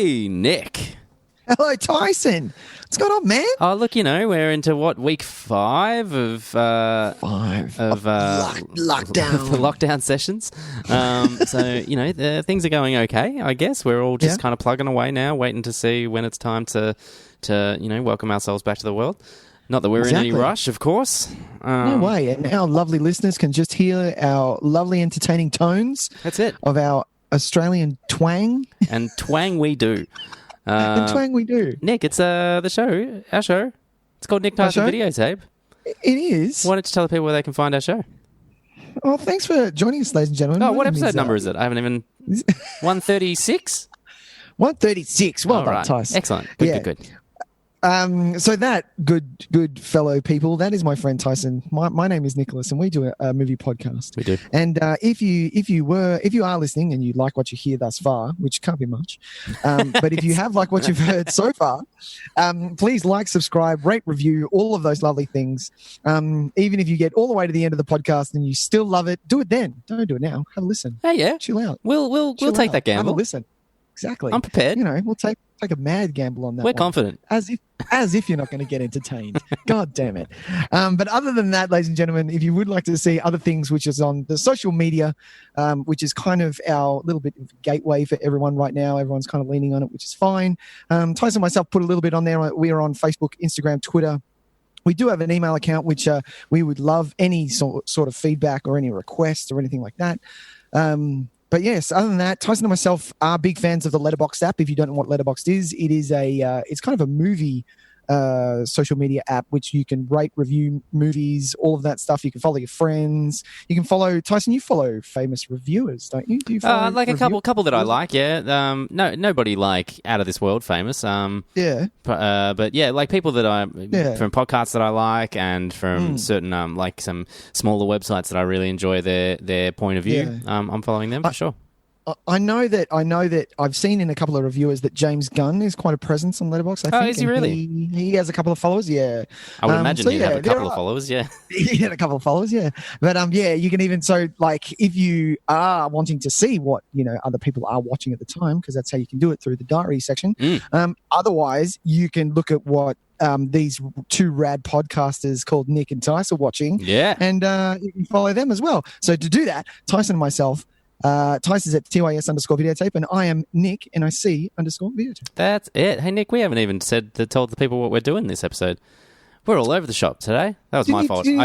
Hey, Nick. Hello, Tyson. What's going on, man? Oh, look, we're into week 5 of lockdown. the lockdown sessions. So things are going okay. I guess we're all just kind of plugging away now, waiting to see when it's time to welcome ourselves back to the world. Not that we're in any rush, of course. No way. And our lovely listeners can just hear our lovely, entertaining tones. That's it. Of our Australian twang. And twang we do. And twang we do. Nick, it's our show. It's called Nick, Tys and Videotape. It is. Why don't you tell the people where they can find our show? Oh, thanks for joining us, ladies and gentlemen. Oh, what episode number is it? I haven't even... 136? 136. Well done, right. Tyson. Excellent. Good. So that good fellow people, that is my friend Tyson. My name is Nicholas, and we do a movie podcast. We do. And if you are listening and you like what you hear thus far, which can't be much, but if you have liked what you've heard so far, please like, subscribe, rate, review, all of those lovely things. Even if you get all the way to the end of the podcast and you still love it, do it then. Don't do it now. Have a listen. Hey, yeah. Chill out. We'll take that gamble. Have a listen. Exactly. I'm prepared. We'll take a mad gamble on that. We're confident. As if you're not going to get entertained. God damn it. But other than that, ladies and gentlemen, if you would like to see other things, which is on the social media, which is kind of our little bit of gateway for everyone right now. Everyone's kind of leaning on it, which is fine. Tyson and myself put a little bit on there. We are on Facebook, Instagram, Twitter. We do have an email account, which we would love any sort of feedback or any requests or anything like that. But yes, other than that, Tyson and myself are big fans of the Letterboxd app. If you don't know what Letterboxd is, it is it's kind of a movie social media app which you can rate, review movies, all of that stuff. You can follow your friends. You can follow Tyson. You follow famous reviewers, don't you? Do you follow like a couple that I like? Yeah. Nobody like out of this world famous. Yeah. But yeah, like people that from podcasts that I like, and from certain like some smaller websites that I really enjoy their point of view. Yeah. I'm following them for sure. I know that I've seen in a couple of reviewers that James Gunn is quite a presence on Letterboxd. I think. Oh, is he really? He has a couple of followers, yeah. I would imagine he'd have a couple of followers, yeah. He had a couple of followers, yeah. But you can even if you are wanting to see what other people are watching at the time, because that's how you can do it through the diary section. Otherwise, you can look at what these two rad podcasters called Nick and Tyson are watching, and you can follow them as well. So to do that, Tyson and myself. Tyson's at TYS_videotape, and I am Nick, NIC_videotape. That's it. Hey, Nick, we haven't even told the people what we're doing this episode. We're all over the shop today. That was my fault. Did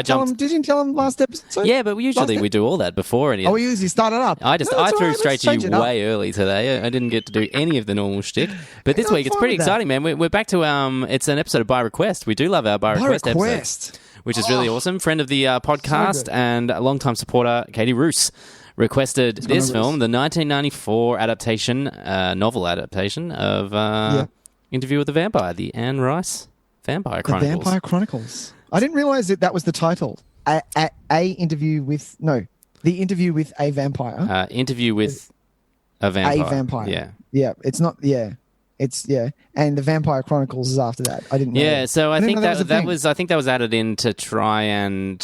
you tell them last episode? Yeah, but usually we do all that before any. We usually start it up. I threw straight to you way early today. I didn't get to do any of the normal shtick. But this week it's pretty exciting, man. We're back to it's an episode of By Request. We do love our By Request episodes, which is really awesome. Friend of the podcast and a long-time supporter, Katie Roos, requested this film, the 1994 adaptation, novel adaptation of Interview with the Vampire, the Anne Rice Vampire Chronicles. The Vampire Chronicles. I didn't realize that was the title. The Interview with a Vampire. Interview with a Vampire. A Vampire. Yeah. Yeah. It's not. Yeah. It's and the Vampire Chronicles is after that. I didn't know. Yeah. So I think that was added in to try and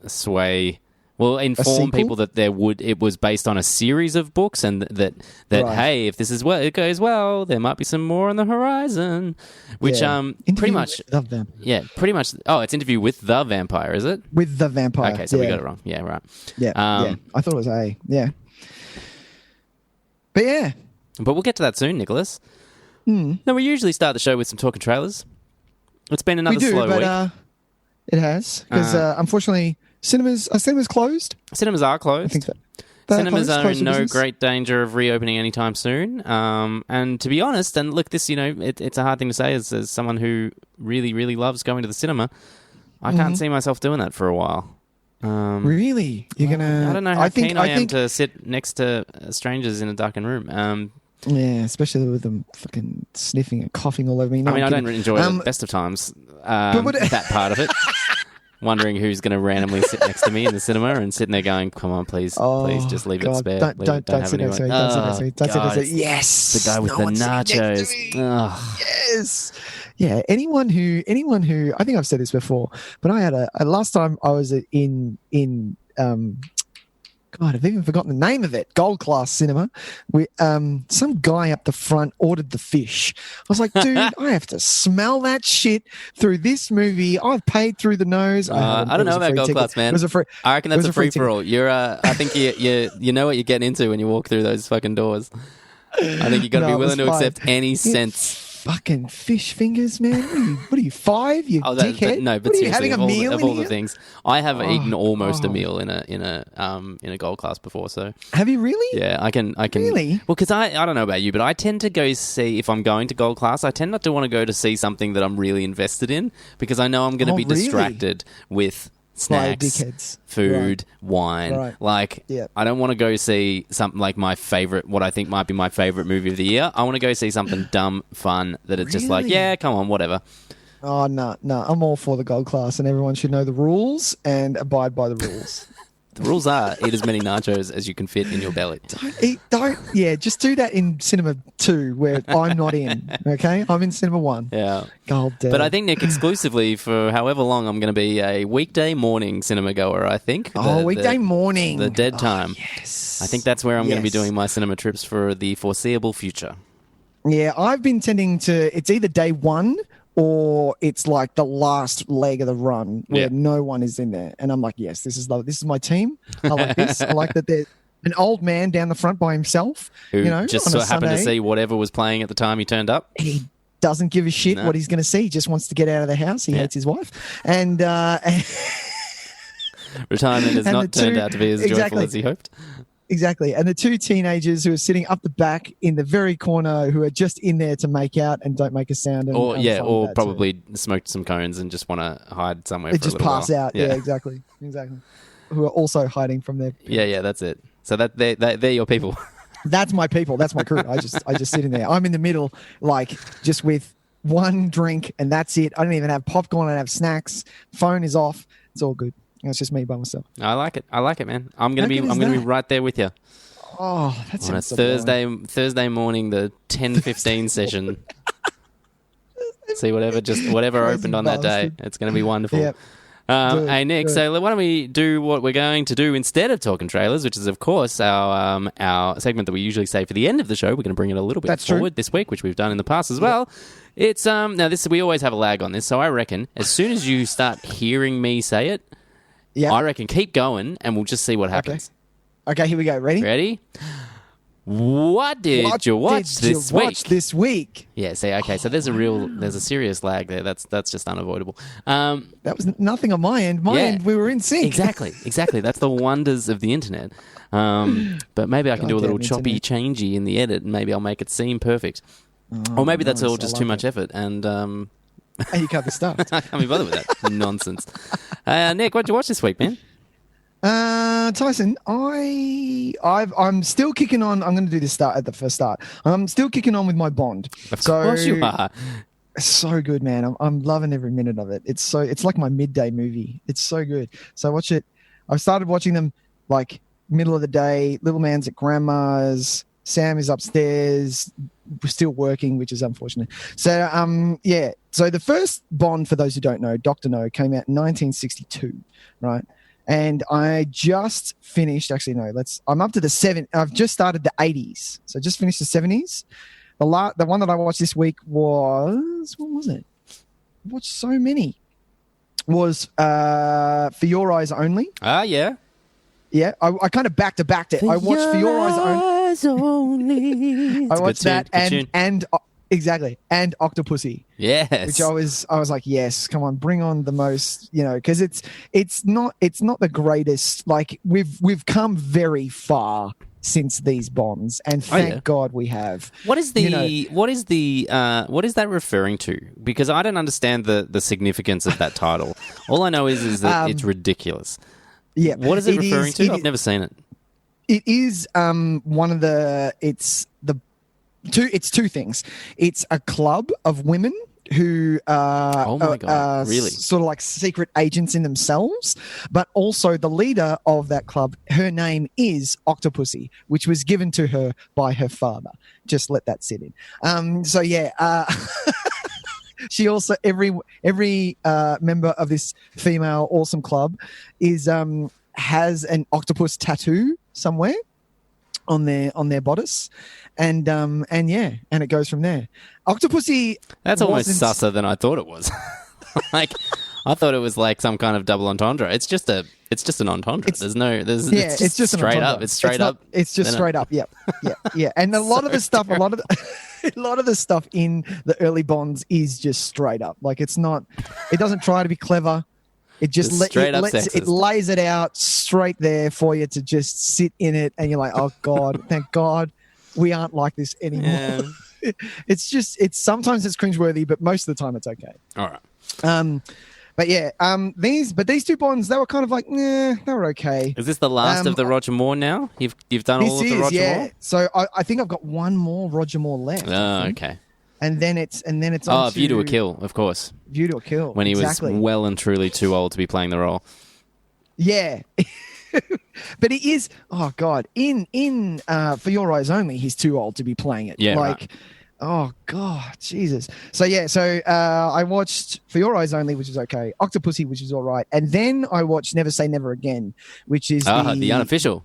sway. Well, inform people that it was based on a series of books, and that hey, if this is it goes well, there might be some more on the horizon. Which pretty much pretty much. Oh, it's Interview with the Vampire, is it? With the Vampire. Okay, so we got it wrong. Yeah, right. Yeah, I thought it was A. Yeah, but we'll get to that soon, Nicholas. Now we usually start the show with some talking trailers. It's been another slow week. It has, because unfortunately. Cinemas closed? Cinemas are closed. I think so. Cinemas are in no great danger of reopening anytime soon. And to be honest, and look, this, it's a hard thing to say as someone who really, really loves going to the cinema. I can't see myself doing that for a while. Really? You're gonna? I don't know how keen I am to sit next to strangers in a darkened room. Yeah, especially with them fucking sniffing and coughing all over me. No, I don't enjoy the best of times. That part of it. Wondering who's going to randomly sit next to me in the cinema and sitting there going, "Come on, please just leave it spare. Don't sit next to me. Don't sit next to me. Don't sit next to me. Yes, the guy with the nachos. Yes, yeah. Anyone who I think I've said this before, but I had a last time I was in God, I've even forgotten the name of it. Gold Class Cinema. Some guy up the front ordered the fish. I was like, dude, I have to smell that shit through this movie. I've paid through the nose. I don't know about Gold ticket. Class, man. It was a free. I reckon that's a free for all. You're, I think you know what you're getting into when you walk through those fucking doors. I think you got to be willing to accept any cents. Fucking fish fingers, man. What are you 5? You dickhead? No, but what, are seriously, you having a meal of all the things, I have eaten almost a meal in a Gold Class before. So have you really? Yeah, I can. Really? Well, because I don't know about you, but I tend to go see, if I'm going to Gold Class, I tend not to want to go to see something that I'm really invested in, because I know I'm going to be distracted with snacks, food, wine. Right. I don't want to go see something like what I think might be my favorite movie of the year. I want to go see something dumb, fun, that it's just like, yeah, come on, whatever. Oh, no. I'm all for the Gold Class, and everyone should know the rules and abide by the rules. The rules are eat as many nachos as you can fit in your belly. Just do that in Cinema 2, where I'm not in, okay? I'm in Cinema 1. Yeah. God damn. But I think, Nick, exclusively for however long, I'm going to be a weekday morning cinema goer, I think. Weekday morning. The dead time. Yes. I think that's where I'm going to be doing my cinema trips for the foreseeable future. Yeah, I've been tending to, it's either day one or it's like the last leg of the run where no one is in there. And I'm like, yes, this is my team. I like this. I like that there's an old man down the front by himself. Who just so happened to see whatever was playing at the time he turned up. He doesn't give a shit what he's going to see. He just wants to get out of the house. He hates his wife. And retirement has not turned out to be as joyful as he hoped. Exactly. And the 2 teenagers who are sitting up the back in the very corner, who are just in there to make out and don't make a sound. Or probably smoked some cones and just want to hide somewhere for a little while. Just pass out. Yeah, exactly. Who are also hiding from their... Yeah, that's it. So they're your people. That's my people. That's my crew. I just sit in there. I'm in the middle, like, just with one drink, and that's it. I don't even have popcorn. I don't have snacks. Phone is off. It's all good. It's just me by myself. I like it, man. I'm gonna be right there with you. Oh, that's on a Thursday morning, the 10:15 session. See whatever opened on that day. It's gonna be wonderful. Yep. Hey Nick, so why don't we do what we're going to do instead of talking trailers, which is of course our segment that we usually say for the end of the show. We're going to bring it a little bit forward this week, which we've done in the past as well. It's now this we always have a lag on this, so I reckon as soon as you start hearing me say it. Yeah. I reckon keep going and we'll just see what happens. Okay, here we go. Ready? What did you watch this week? Yeah, see, okay, so there's a serious lag there. That's just unavoidable. That was nothing on my end. My end, we were in sync. Exactly. That's the wonders of the internet. But maybe I can do a little choppy changey in the edit and maybe I'll make it seem perfect. Or maybe that's all just too much effort and... And you can't be stuffed. I can't be bothered with that nonsense. Nick, what did you watch this week, man? Tyson, I'm still kicking on. I'm going to do this at the first start. I'm still kicking on with my Bond. Of course you are. So good, man. I'm loving every minute of it. It's like my midday movie. It's so good. So I watch it. I started watching them like middle of the day. Little man's at grandma's. Sam is upstairs, still working, which is unfortunate. So, So the first Bond, for those who don't know, Dr. No, came out in 1962, right? And I just finished, I'm up to the 7th. I've just started the 80s. So I just finished the 70s. The one that I watched this week what was it? I watched so many. Was For Your Eyes Only. Ah, yeah. Yeah, I kind of back-to-backed it. I watched For Your Eyes Only. I watched that and exactly, and Octopussy. Yes. Which I was like, yes, come on, bring on the most, because it's not the greatest. Like we've come very far since these Bonds, and thank God we have. What is that referring to? Because I don't understand the significance of that title. All I know is that it's ridiculous. Yeah. What is it referring to? I've never seen it. It is it's two things. It's a club of women who are really? Sort of like secret agents in themselves, but also the leader of that club, her name is Octopussy, which was given to her by her father. Just let that sit in. She also every member of this female awesome club is has an octopus tattoo somewhere on their bodice, and it goes from there. Octopussy. That's almost susser than I thought it was. Like, I thought it was like some kind of double entendre. It's just an entendre. It's just straight up. It's straight up. It's just straight up. Yep. Yeah. And a lot of the stuff, a lot of the stuff in the early Bonds is just straight up. Like, it doesn't try to be clever. It just it lays it out straight there for you to just sit in it, and you're like, oh God, thank God we aren't like this anymore. Yeah. Sometimes it's cringeworthy, but most of the time it's okay. All right. But yeah, these two Bonds, they were kind of like, they were okay. Is this the last of the Roger Moore now? You've done all of the Roger Moore? So I think I've got one more Roger Moore left. Oh, okay. And then it's on View to a Kill, of course. View to a Kill. When he was well and truly too old to be playing the role. Yeah. But he is, oh God, in For Your Eyes Only, he's too old to be playing it. Yeah, right. Oh God, Jesus. So I watched For Your Eyes Only, which is okay, Octopussy, which is all right, and then I watched Never Say Never Again, which is the unofficial.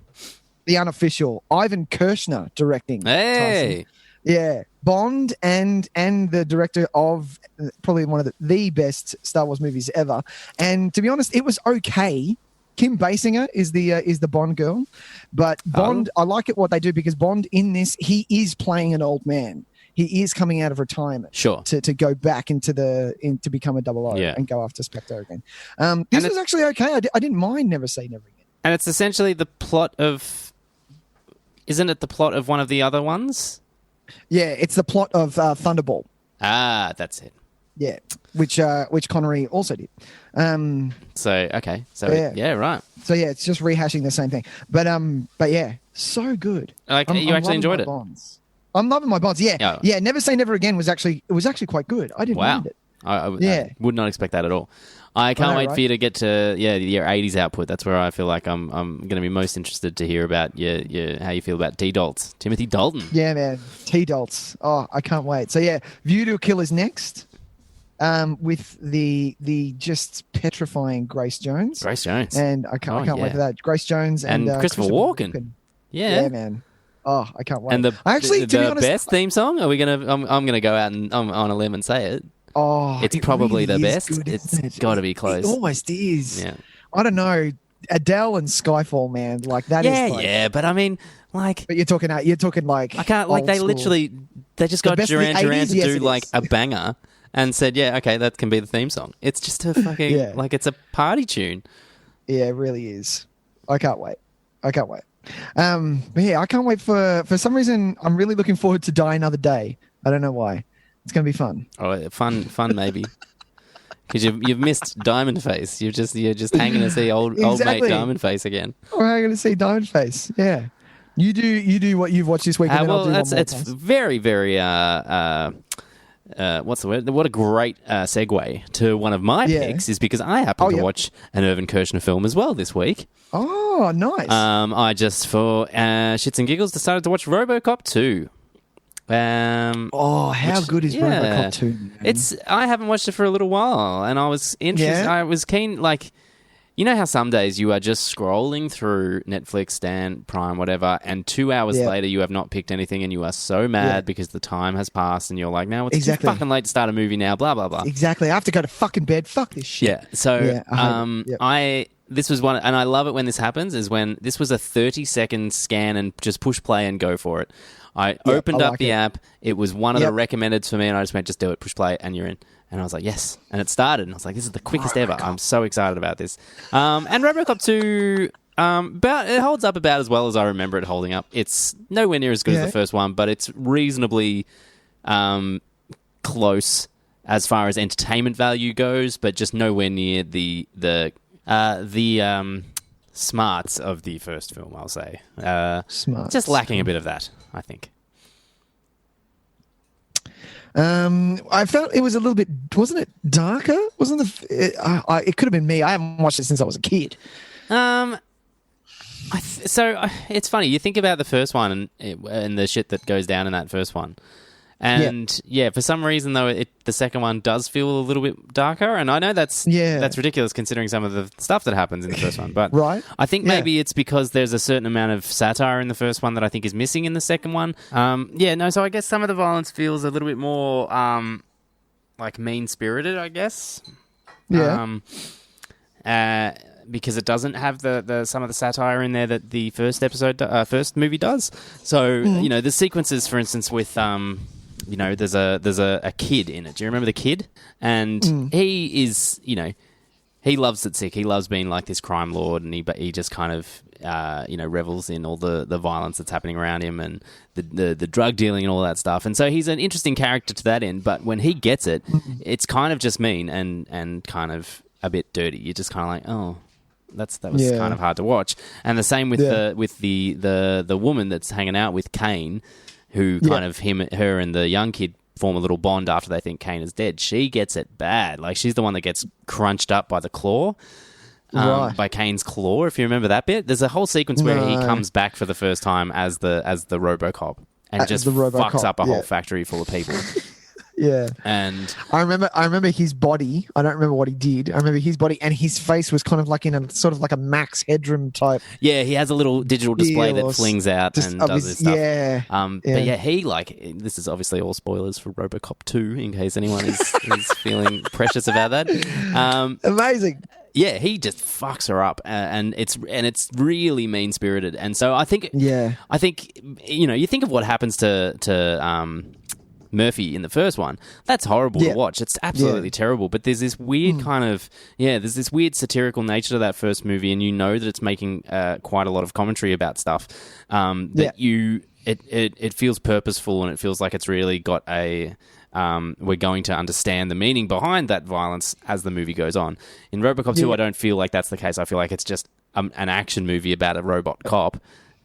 The unofficial. Ivan Kershner directing. Hey. Tyson. Yeah, Bond and the director of probably one of the best Star Wars movies ever. And to be honest, it was okay. Kim Basinger is the Bond girl, but Bond, I like it what they do, because Bond in this, he is playing an old man. He is coming out of retirement, sure, to go back to become a 00 and go after Spectre again. This was actually okay. I didn't mind Never Say Never Again. And it's essentially the plot of, isn't it the plot of one of the other ones? Yeah, it's the plot of Thunderball. Ah, that's it. Yeah, which Connery also did. Right. So yeah, it's just rehashing the same thing. But yeah, so good. Like, you actually enjoyed it. Bonds. I'm loving my Bonds. Yeah, yeah. Never Say Never Again was actually quite good. I didn't mind it. I would not expect that at all. I can't wait for you to get to your 80s output. That's where I feel like I'm going to be most interested to hear about how you feel about Timothy Dalton. Yeah, man, T-Daltz. Oh, I can't wait. So yeah, View to a Kill is next, with the just petrifying Grace Jones. And I can't wait for that. Grace Jones and Christopher Walken. Yeah, man. Oh, I can't wait. And the best theme song? Are we gonna? I'm gonna go out and on a limb and say it. Oh, it's probably really the best. Good, it's got to be close. It almost is. Yeah. I don't know. Adele and Skyfall, man. Like that is. Yeah. But I mean, like. But you're talking like. I can't. Like they literally, they just got Duran Duran to do like a banger and said, yeah, okay, that can be the theme song. It's just a fucking like it's a party tune. Yeah, it really is. I can't wait. But yeah, I can't wait for some reason. I'm really looking forward to Die Another Day. I don't know why. It's going to be fun. Oh, fun maybe. Because you've missed Diamond Face. You're just hanging to see old mate Diamond Face again. We're hanging to see Diamond Face. Yeah. You do what you've watched this week. And then it's very, very what's the word? What a great segue to one of my picks is because I happen to watch an Irvin Kershner film as well this week. Oh, nice. I just for shits and giggles decided to watch RoboCop 2. How good is RoboCop 2? Man? I haven't watched it for a little while, and I was interested. Yeah. I was keen, like, you know how some days you are just scrolling through Netflix, Stan, Prime, whatever, and 2 hours later you have not picked anything, and you are so mad because the time has passed, and you're like, no, it's too fucking late to start a movie now, blah blah blah. Exactly. I have to go to fucking bed. Fuck this shit. Yeah. So this was one, and I love it when this happens. Is when this was a 30-second scan and just push play and go for it. I opened up the app. It was one of the recommendeds for me, and I just went, just do it, push play, and you're in. And I was like, yes. And it started, and I was like, this is the quickest ever. I'm so excited about this. And RoboCop 2, it holds up about as well as I remember it holding up. It's nowhere near as good as the first one, but it's reasonably close as far as entertainment value goes, but just nowhere near the smarts of the first film, I'll say. Smarts. Just lacking a bit of that, I think. I felt it was a little bit, wasn't it darker? It could have been me. I haven't watched it since I was a kid. So it's funny. You think about the first one and the shit that goes down in that first one, And for some reason though, the second one does feel a little bit darker, and I know that's ridiculous considering some of the stuff that happens in the first one. But I think maybe it's because there's a certain amount of satire in the first one that I think is missing in the second one. So I guess some of the violence feels a little bit more like mean-spirited, I guess. Yeah. Because it doesn't have the some of the satire in there that the first movie does. So the sequences, for instance, with there's a kid in it. Do you remember the kid? And he is, he loves it sick. He loves being like this crime lord, and he just kind of revels in all the violence that's happening around him and the drug dealing and all that stuff. And so he's an interesting character to that end. But when he gets it, it's kind of just mean and kind of a bit dirty. You're just kind of like, oh. That was kind of hard to watch. And the same with the woman that's hanging out with Kane, who kind of her and the young kid form a little bond after they think Kane is dead. She gets it bad. Like, she's the one that gets crunched up by the claw, by Kane's claw. If you remember that bit, there's a whole sequence where he comes back for the first time as the RoboCop and just fucks up a whole factory full of people. Yeah, and I remember his body. I don't remember what he did. I remember his body, and his face was kind of like in a sort of like a Max Headroom type. Yeah, he has a little digital display that flings out and does this stuff. Yeah, but he this is obviously all spoilers for RoboCop 2 in case anyone is feeling precious about that. Amazing. Yeah, he just fucks her up, and it's really mean spirited. And so I think you think of what happens to Murphy in the first one. That's horrible to watch. It's absolutely terrible. But there's this weird there's this weird satirical nature to that first movie, and you know that it's making quite a lot of commentary about stuff. It feels purposeful, and it feels like it's really got a. We're going to understand the meaning behind that violence as the movie goes on. In RoboCop 2, I don't feel like that's the case. I feel like it's just an action movie about a robot cop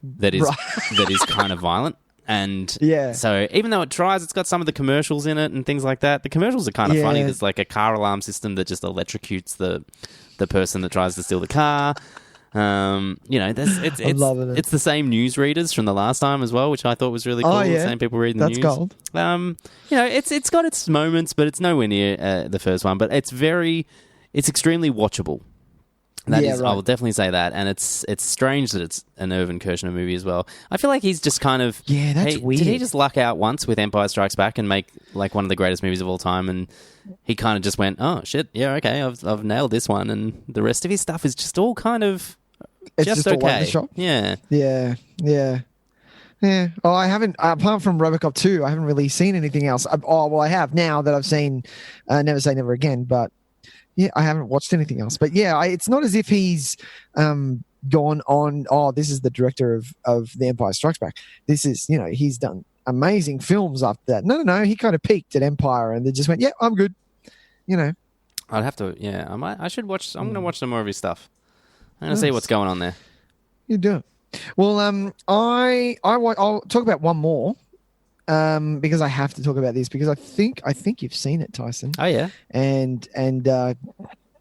that is kind of violent. And so even though it tries, it's got some of the commercials in it and things like that. The commercials are kind of funny. There's like a car alarm system that just electrocutes the person that tries to steal the car. It's the same newsreaders from the last time as well, which I thought was really cool. The same people reading the news. That's gold. It's got its moments, but it's nowhere near the first one. But it's extremely watchable. I will definitely say that, and it's strange that it's an Irvin Kershner movie as well. I feel like he's just kind of that's weird. Did he just luck out once with Empire Strikes Back and make like one of the greatest movies of all time? And he kind of just went, "Oh shit, yeah, okay, I've nailed this one," and the rest of his stuff is just all kind of just okay. All over the shop. Yeah. Oh, I haven't. Apart from RoboCop 2, I haven't really seen anything else. I have now that I've seen Never Say Never Again, but. Yeah, I haven't watched anything else. But it's not as if he's gone on, this is the director of The Empire Strikes Back. This is, he's done amazing films after that. No. He kind of peaked at Empire and they just went, I'm good. I'd have to, I should watch, I'm going to watch some more of his stuff. I'm going to see what's going on there. You do it. Well, I'll talk about one more. Because I have to talk about this because I think you've seen it, Tyson. Oh yeah. And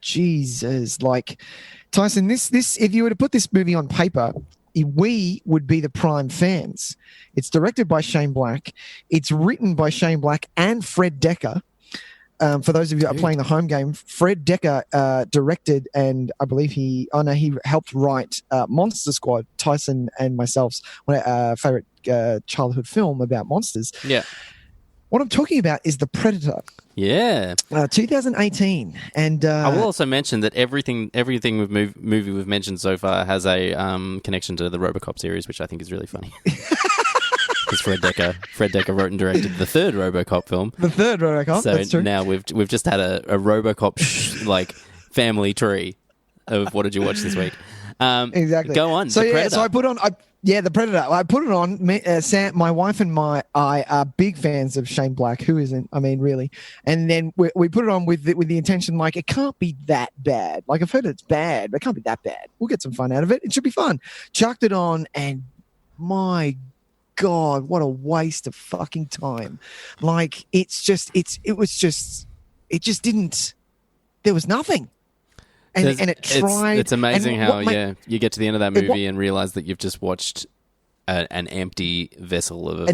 Jesus, like Tyson, this if you were to put this movie on paper, we would be the prime fans. It's directed by Shane Black. It's written by Shane Black and Fred Decker. For those of you that are playing the home game, Fred Decker directed, and I believe he helped write Monster Squad, Tyson and myself's favorite childhood film about monsters. Yeah. What I'm talking about is The Predator. Yeah. 2018. And I will also mention that everything movie we've mentioned so far has a connection to the RoboCop series, which I think is really funny. Because Fred Decker wrote and directed the third RoboCop film. The third RoboCop. So that's true. Now we've just had a RoboCop like family tree of what did you watch this week? Exactly. Go on. So I put on. The Predator. I put it on. Sam, my wife and I are big fans of Shane Black. Who isn't? I mean, really. And then we put it on with the intention, like, it can't be that bad. Like, I've heard it's bad, but it can't be that bad. We'll get some fun out of it. It should be fun. Chucked it on, and my God, what a waste of fucking time. Like, it just didn't. There was nothing. And it tried. It's amazing how you get to the end of that movie and realize that you've just watched an empty vessel of a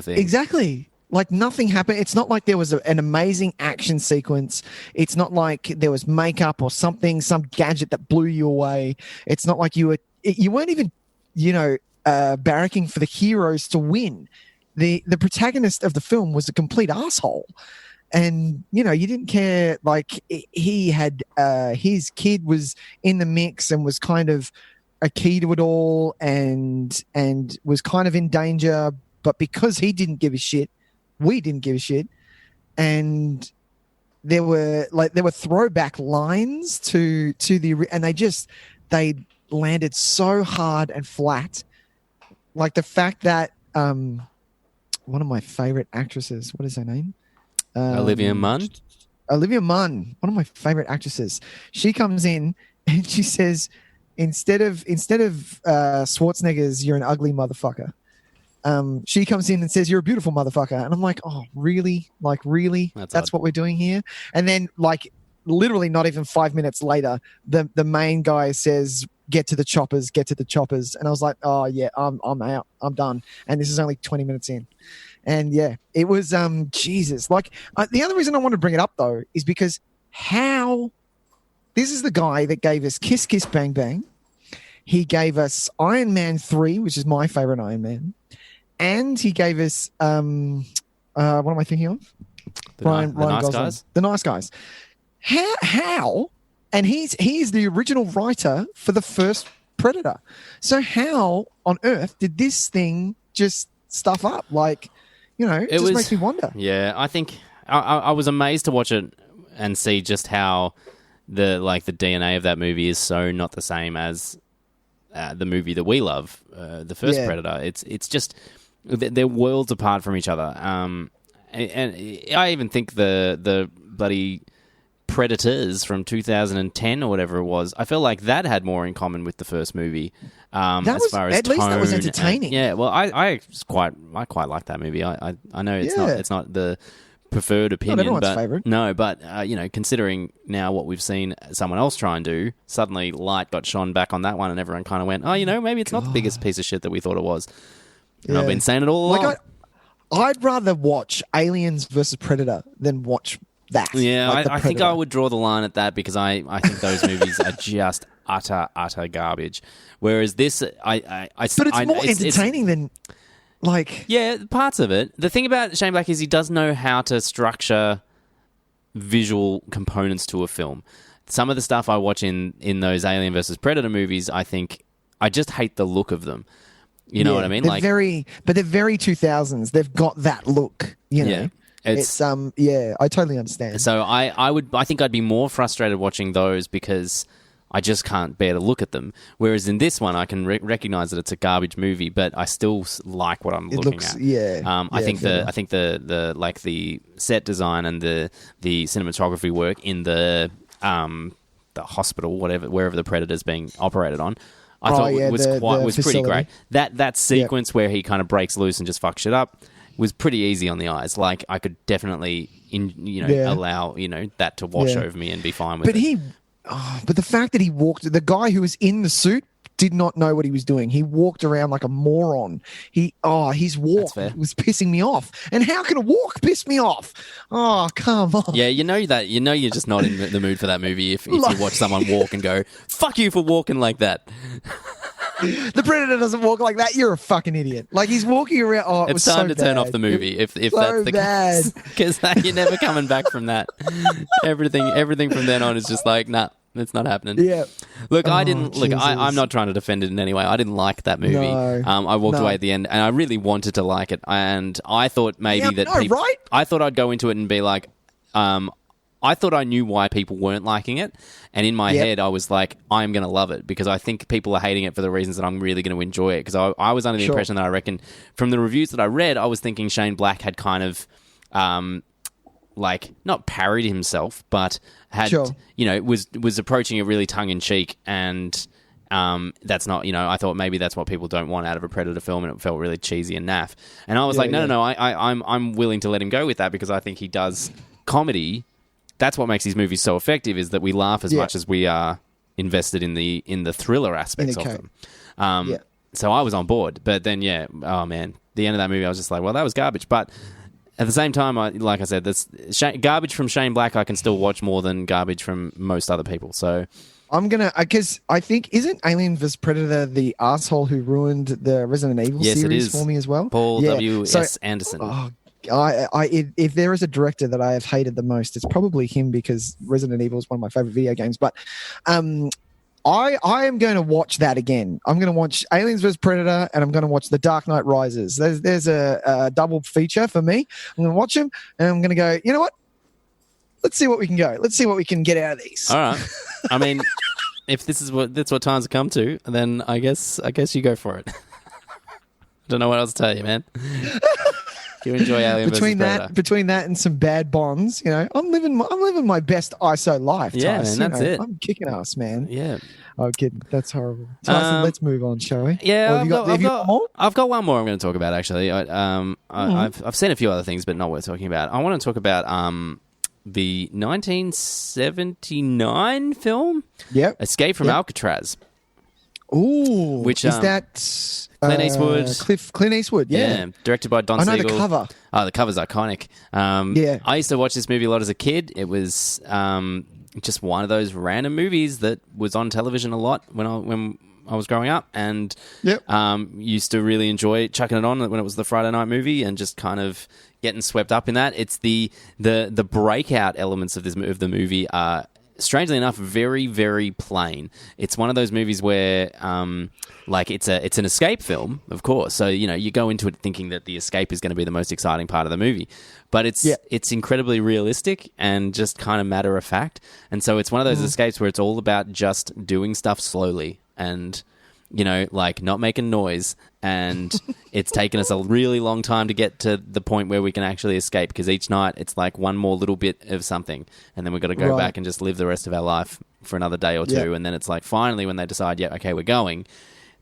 thing. Exactly. like nothing happened. It's not like there was an amazing action sequence. It's not like there was makeup or something, some gadget that blew you away. It's not like you weren't even, barracking for the heroes to win. The protagonist of the film was a complete asshole. And, you didn't care. Like he had, his kid was in the mix and was kind of a key to it all and was kind of in danger. But because he didn't give a shit, we didn't give a shit. And there were throwback lines to and they landed so hard and flat. Like the fact that, one of my favorite actresses, what is her name? Olivia Munn. Olivia Munn, one of my favorite actresses. She comes in and she says, instead of Schwarzenegger's, "You're an ugly motherfucker." She comes in and says, "You're a beautiful motherfucker," and I'm like, "Oh, really? Like, really? That's what we're doing here?" And then, like, literally, not even 5 minutes later, the main guy says, "Get to the choppers, get to the choppers," and I was like, "Oh yeah, I'm out, I'm done." And this is only 20 minutes in. And yeah, it was Jesus. Like the other reason I want to bring it up though is because this is the guy that gave us Kiss Kiss Bang Bang. He gave us Iron Man 3, which is my favorite Iron Man, and he gave us what am I thinking of? The Nice Guys. The Nice Guys. How? And he's the original writer for the first Predator. So how on earth did this thing just stuff up? Like, it just makes me wonder. Yeah, I think I was amazed to watch it and see just how the DNA of that movie is so not the same as the movie that we love, the first Predator. It's just they're worlds apart from each other. And I even think the bloody Predators from 2010 or whatever it was, I felt like that had more in common with the first movie. As far as at least that was entertaining. Well, I quite like that movie. I know it's not the preferred opinion, not everyone's favorite. No, but considering now what we've seen someone else try and do, suddenly light got shone back on that one, and everyone kind of went, "Oh, maybe it's not the biggest piece of shit that we thought it was." And I've been saying it all along. I'd rather watch Aliens versus Predator than watch that. Yeah, I think I would draw the line at that because I think those movies are just utter garbage. Whereas this, but it's more entertaining than like. Yeah, parts of it. The thing about Shane Black is he does know how to structure visual components to a film. Some of the stuff I watch in those Alien versus Predator movies, I think I just hate the look of them. You know what I mean? They're very 2000s. They've got that look. Yeah. It's I totally understand. So I think I'd be more frustrated watching those because I just can't bear to look at them. Whereas in this one, I can recognize that it's a garbage movie, but I still like what I'm looking at. I think the set design and the cinematography work in the hospital, wherever the Predator's being operated on, I thought was pretty great. That sequence where he kind of breaks loose and just fucks shit up was pretty easy on the eyes. Like I could definitely, allow that to wash over me and be fine with it. But the fact that he walked, the guy who was in the suit did not know what he was doing. He walked around like a moron. His walk was pissing me off. And how can a walk piss me off? Oh, come on. Yeah, you're just not in the mood for that movie if you watch someone walk and go, "Fuck you for walking like that." The Predator doesn't walk like that. You're a fucking idiot. Like he's walking around. Oh, it's time to turn off the movie if that's the case. Because you're never coming back from that. Everything from then on is just like, nah, it's not happening. Yeah. Look, I'm not trying to defend it in any way. I didn't like that movie. No. I walked away at the end, and I really wanted to like it. And I thought right? I thought I'd go into it and be like, I thought I knew why people weren't liking it. And in my head, I was like, I'm going to love it because I think people are hating it for the reasons that I'm really going to enjoy it. Because I was under the impression that I reckon from the reviews that I read, I was thinking Shane Black had kind of not parodied himself, but had, was approaching it really tongue-in-cheek. And that's not, I thought maybe that's what people don't want out of a Predator film, and it felt really cheesy and naff. And I was no, I'm willing to let him go with that because I think he does comedy. That's what makes these movies so effective, is that we laugh as much as we are invested in the thriller aspects of them. So I was on board. But then, oh man, the end of that movie, I was just like, well, that was garbage. But at the same time, like I said, this garbage from Shane Black I can still watch more than garbage from most other people. So I'm gonna, because I think, isn't Alien vs Predator the asshole who ruined the Resident Evil series for me as well? Paul W.S. Anderson. If there is a director that I have hated the most, it's probably him, because Resident Evil is one of my favorite video games. But I am going to watch that again. I'm going to watch Aliens vs Predator, and I'm going to watch The Dark Knight Rises. There's a double feature for me. I'm going to watch them, and I'm going to go, you know what? Let's see what we can go. Let's see what we can get out of these. All right. I mean, if that's what times have come to, then I guess you go for it. I don't know what else to tell you, man. You enjoy Alien vs Predator. Between that and some bad Bonds, I'm living my best ISO life. Yeah, Tys, man, that's it. I'm kicking ass, man. Yeah. Oh, kidding. That's horrible. Tyson, let's move on, shall we? Yeah, have you got more? I've got one more I'm going to talk about, actually. I've seen a few other things, but not worth talking about. I want to talk about the 1979 film, Escape from Alcatraz. Ooh, which is that Clint Eastwood? Clint Eastwood, yeah. Directed by Don Siegel. I know the cover. Oh, the cover's iconic. I used to watch this movie a lot as a kid. It was just one of those random movies that was on television a lot when I was growing up, and used to really enjoy chucking it on when it was the Friday night movie and just kind of getting swept up in that. It's the breakout elements of the movie are, strangely enough, very, very plain. It's one of those movies where, it's an escape film, of course. So you go into it thinking that the escape is going to be the most exciting part of the movie, but it's incredibly realistic and just kind of matter of fact. And so it's one of those escapes where it's all about just doing stuff slowly and not making noise. And it's taken us a really long time to get to the point where we can actually escape, because each night it's like one more little bit of something, and then we've got to go back and just live the rest of our life for another day or two. And then it's like finally when they decide, we're going,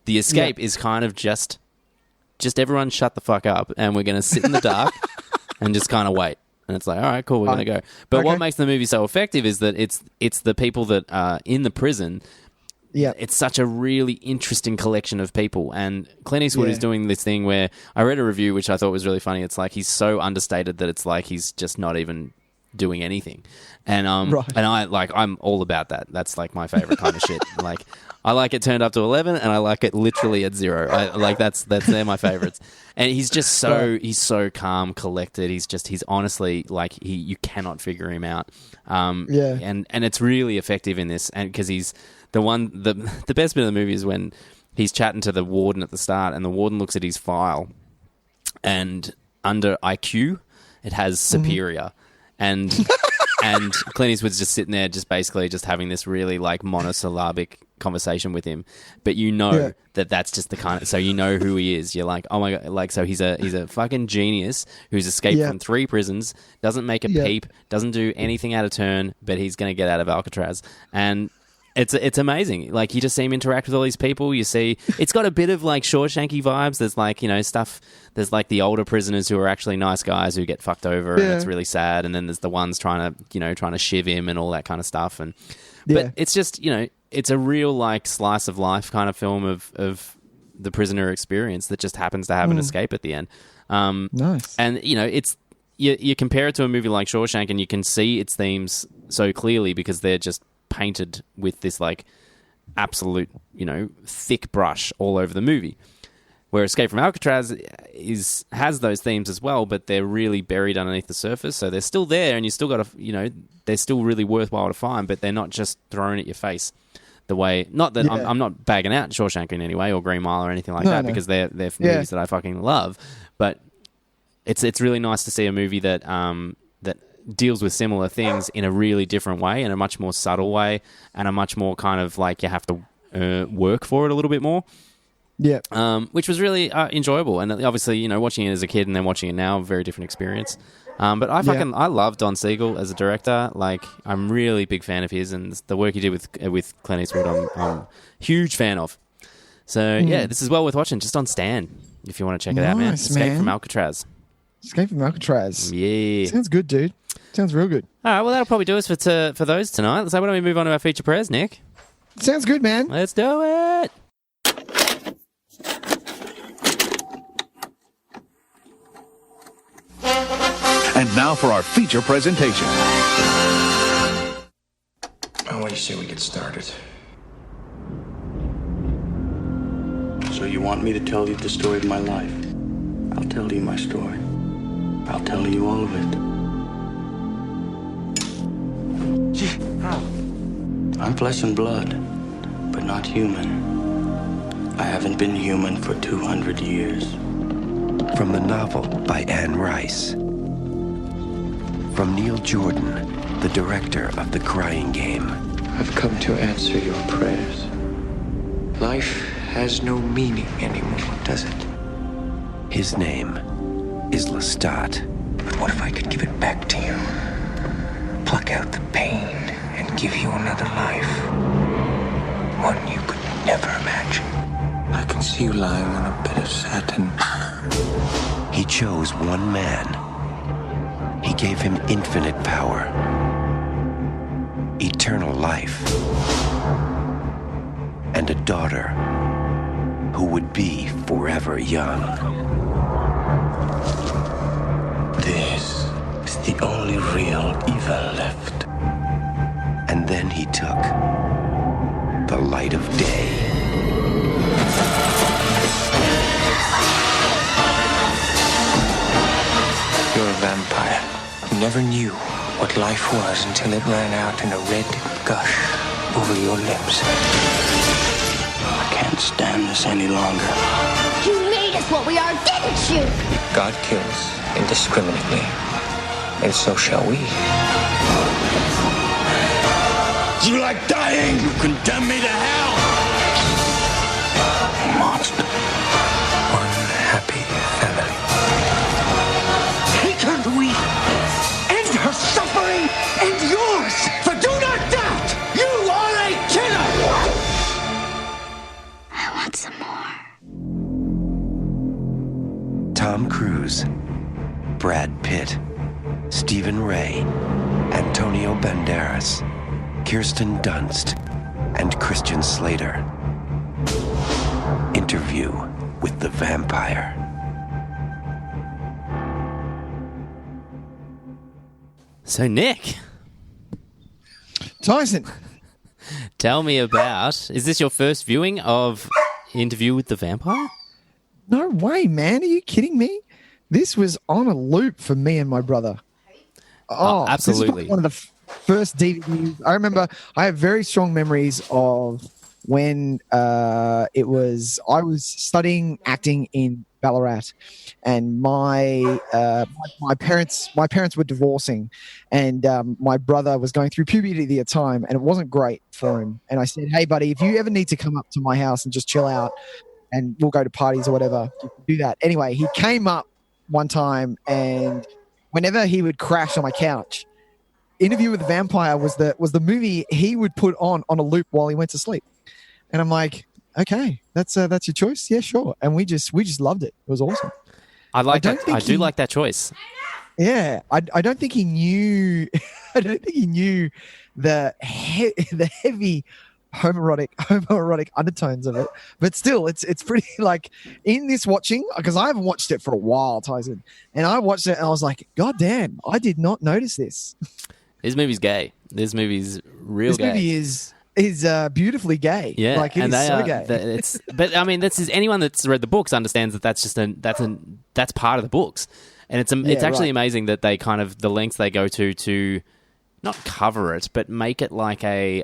the escape is kind of just everyone shut the fuck up, and we're going to sit in the dark and just kind of wait. And it's like, all right, cool, we're going to go. But what makes the movie so effective is that it's the people that are in the prison. Yeah, it's such a really interesting collection of people, and Clint Eastwood is doing this thing where I read a review which I thought was really funny. It's like he's so understated that it's like he's just not even doing anything, and I'm all about that. That's like my favorite kind of shit. Like I like it turned up to 11, and I like it literally at 0. They're my favorites. And he's just he's so calm, collected. He's honestly like you cannot figure him out. And it's really effective in this, and because he's the best bit of the movie is when he's chatting to the warden at the start, and the warden looks at his file, and under IQ it has superior, and Clint Eastwood's just sitting there, just basically just having this really like monosyllabic conversation with him, but that's just the kind of, so who he is. You're like, oh my god, like, so he's a fucking genius who's escaped from 3 prisons, doesn't make a peep, doesn't do anything out of turn, but he's going to get out of Alcatraz. And it's amazing. Like, you just see him interact with all these people. You see, it's got a bit of like Shawshanky vibes. There's like, stuff. There's like the older prisoners who are actually nice guys who get fucked over, and it's really sad. And then there's the ones trying to shiv him and all that kind of stuff. But it's just, it's a real like slice of life kind of film of the prisoner experience that just happens to have an escape at the end. Nice. And it's you compare it to a movie like Shawshank, and you can see its themes so clearly because they're just painted with this like absolute thick brush all over the movie, where Escape from Alcatraz has those themes as well, but they're really buried underneath the surface, so they're still there, and you still got to they're still really worthwhile to find, but they're not just thrown at your face the way, not that I'm not bagging out Shawshank in any way or Green Mile or anything like that, because they're movies that I fucking love, but it's really nice to see a movie that that deals with similar things in a really different way, in a much more subtle way, and a much more kind of like you have to work for it a little bit more. Yeah. Which was really enjoyable. And obviously, watching it as a kid and then watching it now, very different experience. But I love Don Siegel as a director. Like, I'm really big fan of his, and the work he did with Clint Eastwood, I'm a huge fan of. So, this is well worth watching, just on Stan, if you want to check it out, man. Escape from Alcatraz. Escape from Alcatraz. Yeah. Sounds good, dude. Sounds real good. All right, well, that'll probably do us for those tonight. So why don't we move on to our feature prayers, Nick? Sounds good, man. Let's do it. And now for our feature presentation. What do you say we get started? So you want me to tell you the story of my life? I'll tell you my story. I'll tell you all of it. How? I'm flesh and blood, but not human. I haven't been human for 200 years. From the novel by Anne Rice. From Neil Jordan, the director of The Crying Game. I've come to answer your prayers. Life has no meaning anymore, does it? His name is Lestat. But what if I could give it back to you? Pluck out the pain and give you another life. One you could never imagine. I can see you lying on a bed of satin. He chose one man. He gave him infinite power. Eternal life. And a daughter who would be forever young. This is the only real evil left. And then he took the light of day. You're a vampire. You never knew what life was until it ran out in a red gush over your lips. I can't stand this any longer. You made us what we are, didn't you? God kills indiscriminately, and so shall we. You like dying? You condemn me to hell! Monster. One happy family. Take her, Louis. End her suffering and yours. For do not doubt, you are a killer. I want some more. Tom Cruise, Brad Pitt, Stephen Ray, Antonio Banderas, Kirsten Dunst, and Christian Slater. Interview with the Vampire. So, Nick, Tyson, tell me about... Is this your first viewing of Interview with the Vampire? no way, man. Are you kidding me? This was on a loop for me and my brother. Oh, This is absolutely. one of the first DVDs. I remember I have very strong memories of when I was studying acting in Ballarat, and my parents were divorcing, and my brother was going through puberty at the time, and it wasn't great for him. And I said, "Hey, buddy, if you ever need to come up to my house and just chill out, and we'll go to parties or whatever, you can do that." Anyway, he came up one time, and whenever he would crash on my couch, Interview with the Vampire was the movie he would put on a loop while he went to sleep. And I'm like, okay, that's your choice. Yeah, sure. And we just loved it. It was awesome. I do like that choice. Yeah, I don't think he knew. I don't think he knew the heavy homoerotic undertones of it. But still, it's pretty like in this watching, because I haven't watched it for a while, Tyson, and I watched it and I was like, God damn, I did not notice this. This movie's gay. This movie's real gay. This movie is beautifully gay. Yeah, like it is so gay. But I mean, anyone that's read the books understands that that's just that's part of the books, and it's actually amazing that they kind of the lengths they go to not cover it, but make it like a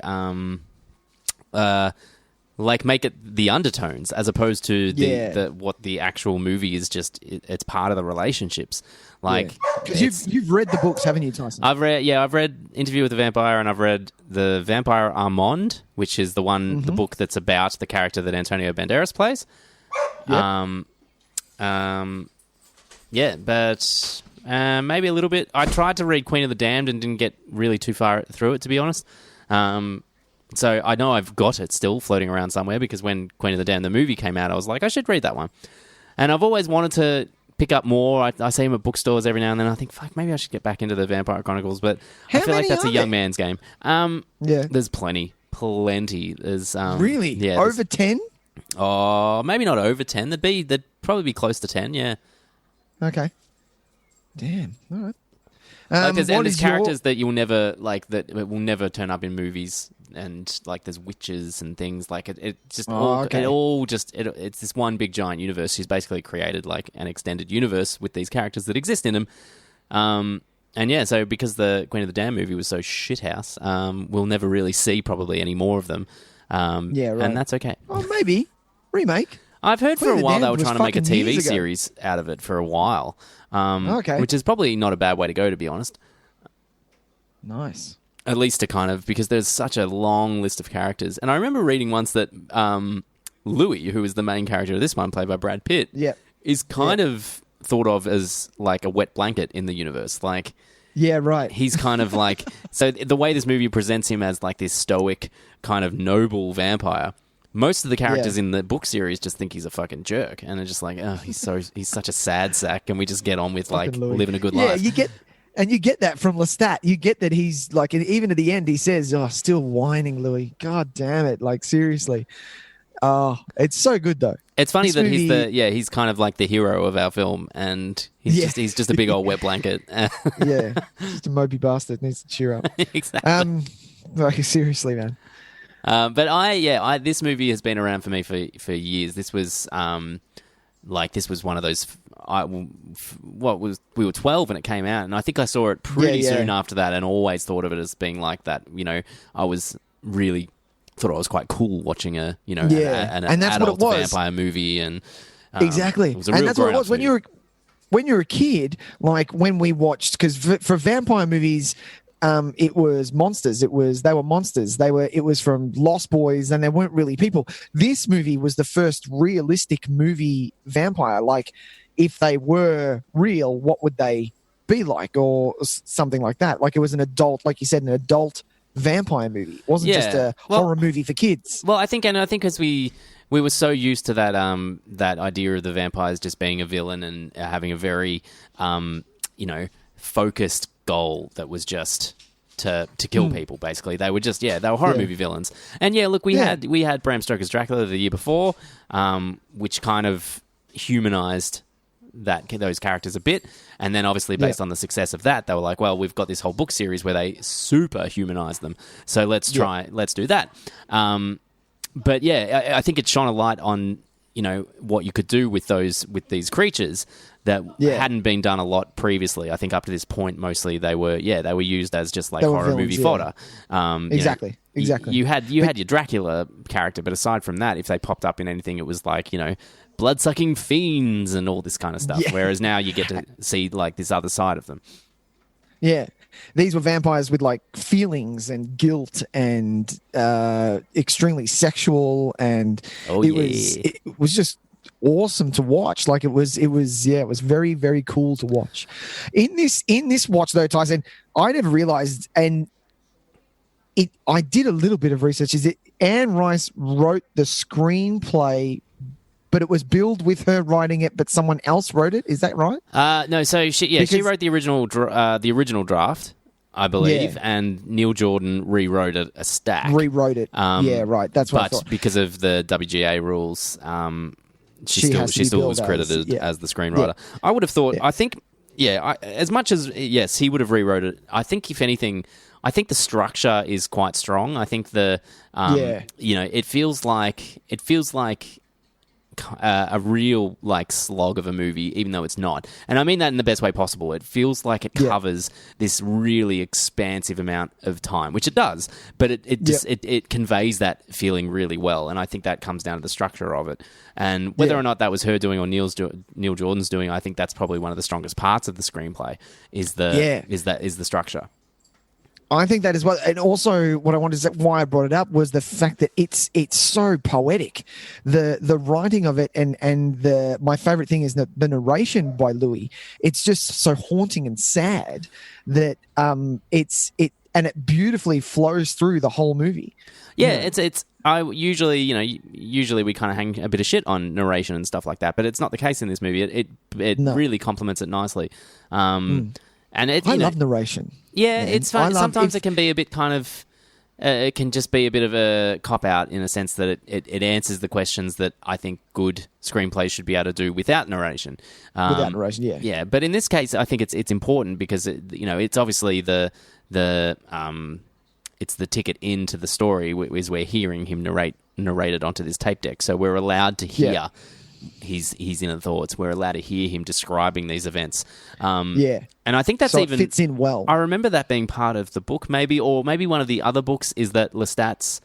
make it the undertones as opposed to what the actual movie is. Just it's part of the relationships. Like, because you've read the books, haven't you, Tyson? I've read Interview with the Vampire, and I've read The Vampire Armand, which is the one, the book that's about the character that Antonio Banderas plays. Yep. But maybe a little bit. I tried to read Queen of the Damned and didn't get really too far through it, to be honest. So I know I've got it still floating around somewhere, because when Queen of the Damned, the movie, came out, I was like, I should read that one. And I've always wanted to pick up more. I see them at bookstores every now and then. I think, fuck, maybe I should get back into the Vampire Chronicles, but I feel like that's a young man's game. There's plenty. There's really? Yeah, over 10? Oh, maybe not over 10. They'd probably be close to 10. Yeah. Okay. Damn. All right. And there's characters that you'll never that will never turn up in movies, and like there's witches and things like it's this one big giant universe. She's basically created like an extended universe with these characters that exist in them. And yeah, so because the Queen of the Damned movie was so shithouse, we'll never really see probably any more of them. Yeah, right. And that's okay. Oh, maybe remake. I've heard Queen for a of the while they Damned were trying to make a was fucking TV years ago. series out of it for a while. Okay. Which is probably not a bad way to go, to be honest. Nice. At least to kind of, because there's such a long list of characters. And I remember reading once that Louis, who is the main character of this one, played by Brad Pitt, is kind of thought of as like a wet blanket in the universe. Like, yeah, right. He's kind of like, so the way this movie presents him as like this stoic, kind of noble vampire, most of the characters in the book series just think he's a fucking jerk, and they're just like, oh, he's such a sad sack. Can we just get on with like living a good life? Yeah, you get that from Lestat. You get that he's like, even at the end, he says, "Oh, still whining, Louis. God damn it! Like seriously." Oh, it's so good though. It's funny that he's kind of like the hero of our film, and he's just a big old wet blanket. Yeah, just a mopey bastard, needs to cheer up. Exactly. Like seriously, man. But this movie has been around for me for years. This was this was one of those. We were 12 when it came out, and I think I saw it pretty soon after that, and always thought of it as being like that. You know, I was really thought I was quite cool watching an and that's adult what it was. Vampire movie, and exactly, it was a real and that's what it was movie. when you were a kid. Like when we watched, because for vampire movies. It was monsters. They were monsters. It was from Lost Boys, and they weren't really people. This movie was the first realistic movie vampire. Like, if they were real, what would they be like, or something like that? Like, it was an adult, like you said, an adult vampire movie. It wasn't just a horror movie for kids. Well, I think as we were so used to that that idea of the vampires just being a villain and having a very focused goal that was just to kill people. Basically, they were just they were horror movie villains. And look, we had Bram Stoker's Dracula the year before, which kind of humanized those characters a bit. And then obviously based on the success of that, they were like, well, we've got this whole book series where they super humanize them, so let's do that. But I think it shone a light on what you could do with these creatures that hadn't been done a lot previously. I think up to this point, mostly they were used as just like horror movie fodder. Exactly. You had your Dracula character, but aside from that, if they popped up in anything, it was like blood-sucking fiends and all this kind of stuff. Whereas now you get to see like this other side of them. Yeah. These were vampires with like feelings and guilt and extremely sexual, and it was just awesome to watch. Like it was very, very cool to watch. In this watch though, Tyson, I never realized, and I did a little bit of research, is that Anne Rice wrote the screenplay, but it was billed with her writing it, but someone else wrote it. Is that right? No. So she wrote the original draft, I believe, and Neil Jordan rewrote a stack. Rewrote it. Right. That's what I thought. But because of the WGA rules, she still was credited as the screenwriter. Yeah. I would have thought. I think. As much as yes, he would have rewrote it. I think if anything, I think the structure is quite strong. I think it feels like a real like slog of a movie, even though it's not. And I mean that in the best way possible. It feels like it covers this really expansive amount of time, which it does, but it conveys that feeling really well. And I think that comes down to the structure of it. And whether or not that was her doing or Neil Jordan's doing, I think that's probably one of the strongest parts of the screenplay is the structure. I think that as well. And also what I wanted to say, why I brought it up, was the fact that it's so poetic. The writing of it and my favorite thing is the narration by Louis. It's just so haunting and sad that it beautifully flows through the whole movie. It's I usually we kind of hang a bit of shit on narration and stuff like that, but it's not the case in this movie. It really complements it nicely. And I love narration. Yeah, man. It's fun. Sometimes it can be a bit kind of it can just be a bit of a cop-out in a sense that it answers the questions that I think good screenplays should be able to do without narration. Without narration, yeah. Yeah, but in this case, I think it's important because, it's obviously it's the ticket into the story is we're hearing him narrate it onto this tape deck. So we're allowed to hear his inner thoughts. We're allowed to hear him describing these events. And I think that's it fits in well. I remember that being part of the book, maybe one of the other books is that Lestat's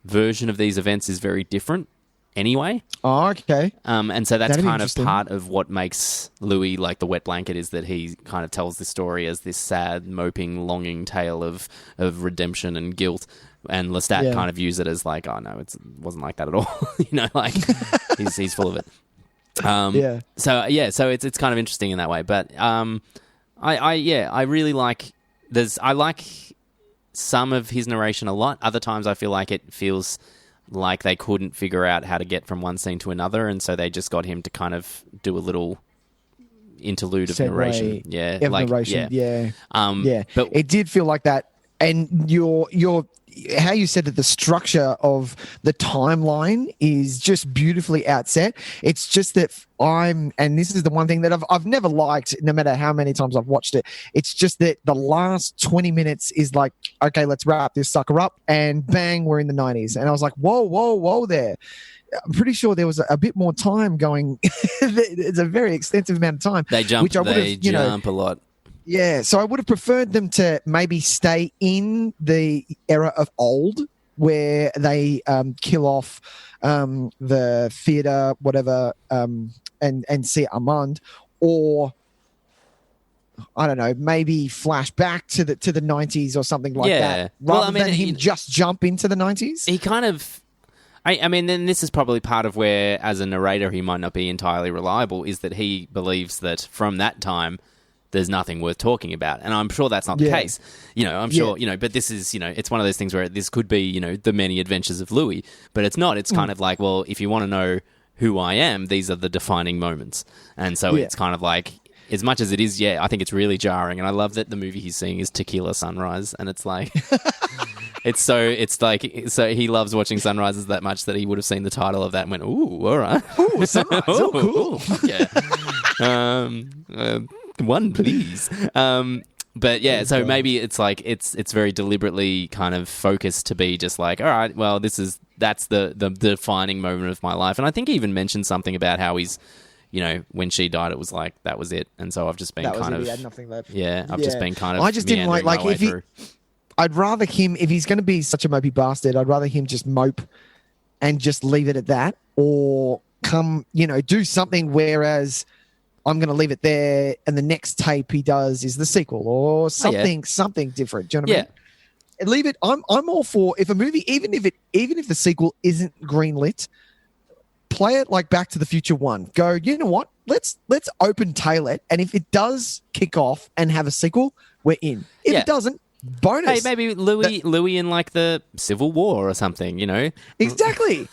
version of these events is very different anyway. Oh, okay. And so that's kind of part of what makes Louis like the wet blanket, is that he kind of tells this story as this sad, moping, longing tale of redemption and guilt. And Lestat kind of views it as like, oh no, it wasn't like that at all. Like he's full of it. So it's kind of interesting in that way. But I really like. I like some of his narration a lot. Other times I feel like it feels like they couldn't figure out how to get from one scene to another, and so they just got him to kind of do a little interlude of narration. But it did feel like that. And your how you said that the structure of the timeline is just beautifully outset. It's just that and this is the one thing that I've never liked, no matter how many times I've watched it. It's just that the last 20 minutes is like, okay, let's wrap this sucker up, and bang, we're in the 90s. And I was like, whoa there. I'm pretty sure there was a bit more time going. It's a very extensive amount of time. They jump a lot. Yeah, so I would have preferred them to maybe stay in the era of old, where they kill off the theatre, whatever, and see Armand, or I don't know, maybe flash back to the 90s or something like that, rather than him just jump into the 90s. He kind of. I mean, then this is probably part of where, as a narrator, he might not be entirely reliable, is that he believes that from that time there's nothing worth talking about. And I'm sure that's not the case. I'm sure, but this is, it's one of those things where this could be, the many adventures of Louis, but it's not. It's kind of like, well, if you want to know who I am, these are the defining moments. And so it's kind of like, as much as it is, I think it's really jarring. And I love that the movie he's seeing is Tequila Sunrise. And it's like, so he loves watching sunrises that much that he would have seen the title of that and went, ooh, all right. Ooh, sunrise. Cool. Yeah. One, please. But so maybe it's like it's very deliberately kind of focused to be just like, all right, well, that's the defining moment of my life. And I think he even mentioned something about how he's, when she died, it was like that was it. And so I've just been he had nothing left. Yeah, I've just been kind of. I just didn't like if I'd rather him, if he's going to be such a mopey bastard, I'd rather him just mope and just leave it at that, or come, do something. Whereas I'm going to leave it there, and the next tape he does is the sequel or something different. Do you know what I mean? Leave it. I'm all for, if a movie, even if the sequel isn't greenlit, play it like Back to the Future 1. Go, you know what? Let's open tail it, and if it does kick off and have a sequel, we're in. If it doesn't, bonus. Hey, maybe Louis in like the Civil War or something. Exactly.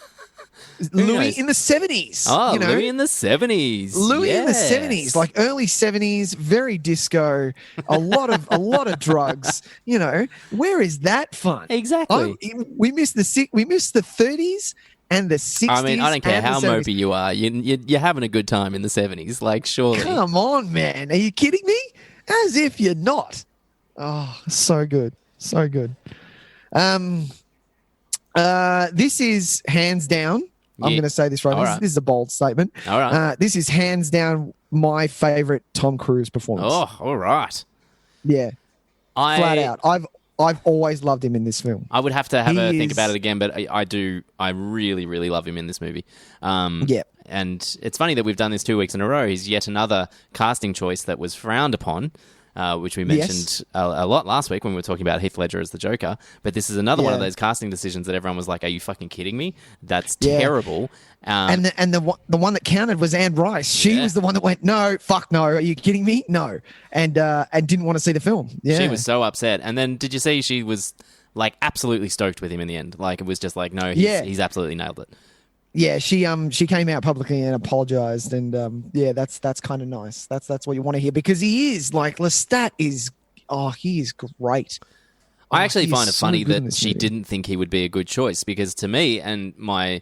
Louis in the 70s. Oh, Louis in the 70s. Louis in the 70s, like early 70s, very disco, a lot of drugs. Where is that fun? Exactly. We missed the 30s and the 60s. I mean, I don't care how mopey you are. You're having a good time in the 70s, like, surely. Come on, man. Are you kidding me? As if you're not. Oh, so good. So good. This is hands down. I'm going to say this right. This is a bold statement. All right. This is hands down my favorite Tom Cruise performance. Oh, all right. Yeah. Flat out. I've always loved him in this film. I would have to have a think about it again, but I really, really love him in this movie. Yeah. And it's funny that we've done this 2 weeks in a row. He's yet another casting choice that was frowned upon. Which we mentioned a lot last week when we were talking about Heath Ledger as the Joker. But this is another one of those casting decisions that everyone was like, are you fucking kidding me? That's terrible. And the one that counted was Anne Rice. She was the one that went, no, fuck no. Are you kidding me? No. And didn't want to see the film. Yeah. She was so upset. And then did you see she was like absolutely stoked with him in the end? Like it was just like, no, he's absolutely nailed it. Yeah, she came out publicly and apologized, and that's kind of nice. That's what you want to hear, because he is like Lestat is. Oh, he is great. I actually he is find it so funny good in that this she movie. didn't think he would be a good choice, because to me, and my,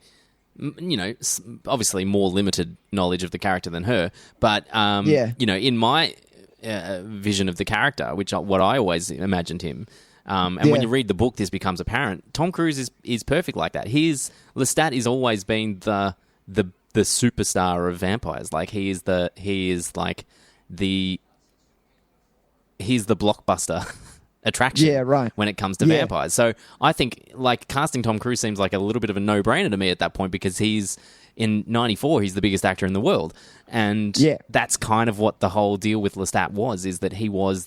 obviously more limited knowledge of the character than her, but, in my vision of the character, what I always imagined him, and when you read the book, this becomes apparent. Tom Cruise is perfect like that. Lestat has always been the superstar of vampires. Like he's the blockbuster attraction when it comes to vampires. So I think like casting Tom Cruise seems like a little bit of a no-brainer to me at that point, because he's in 94, he's the biggest actor in the world. And that's kind of what the whole deal with Lestat was, is that he was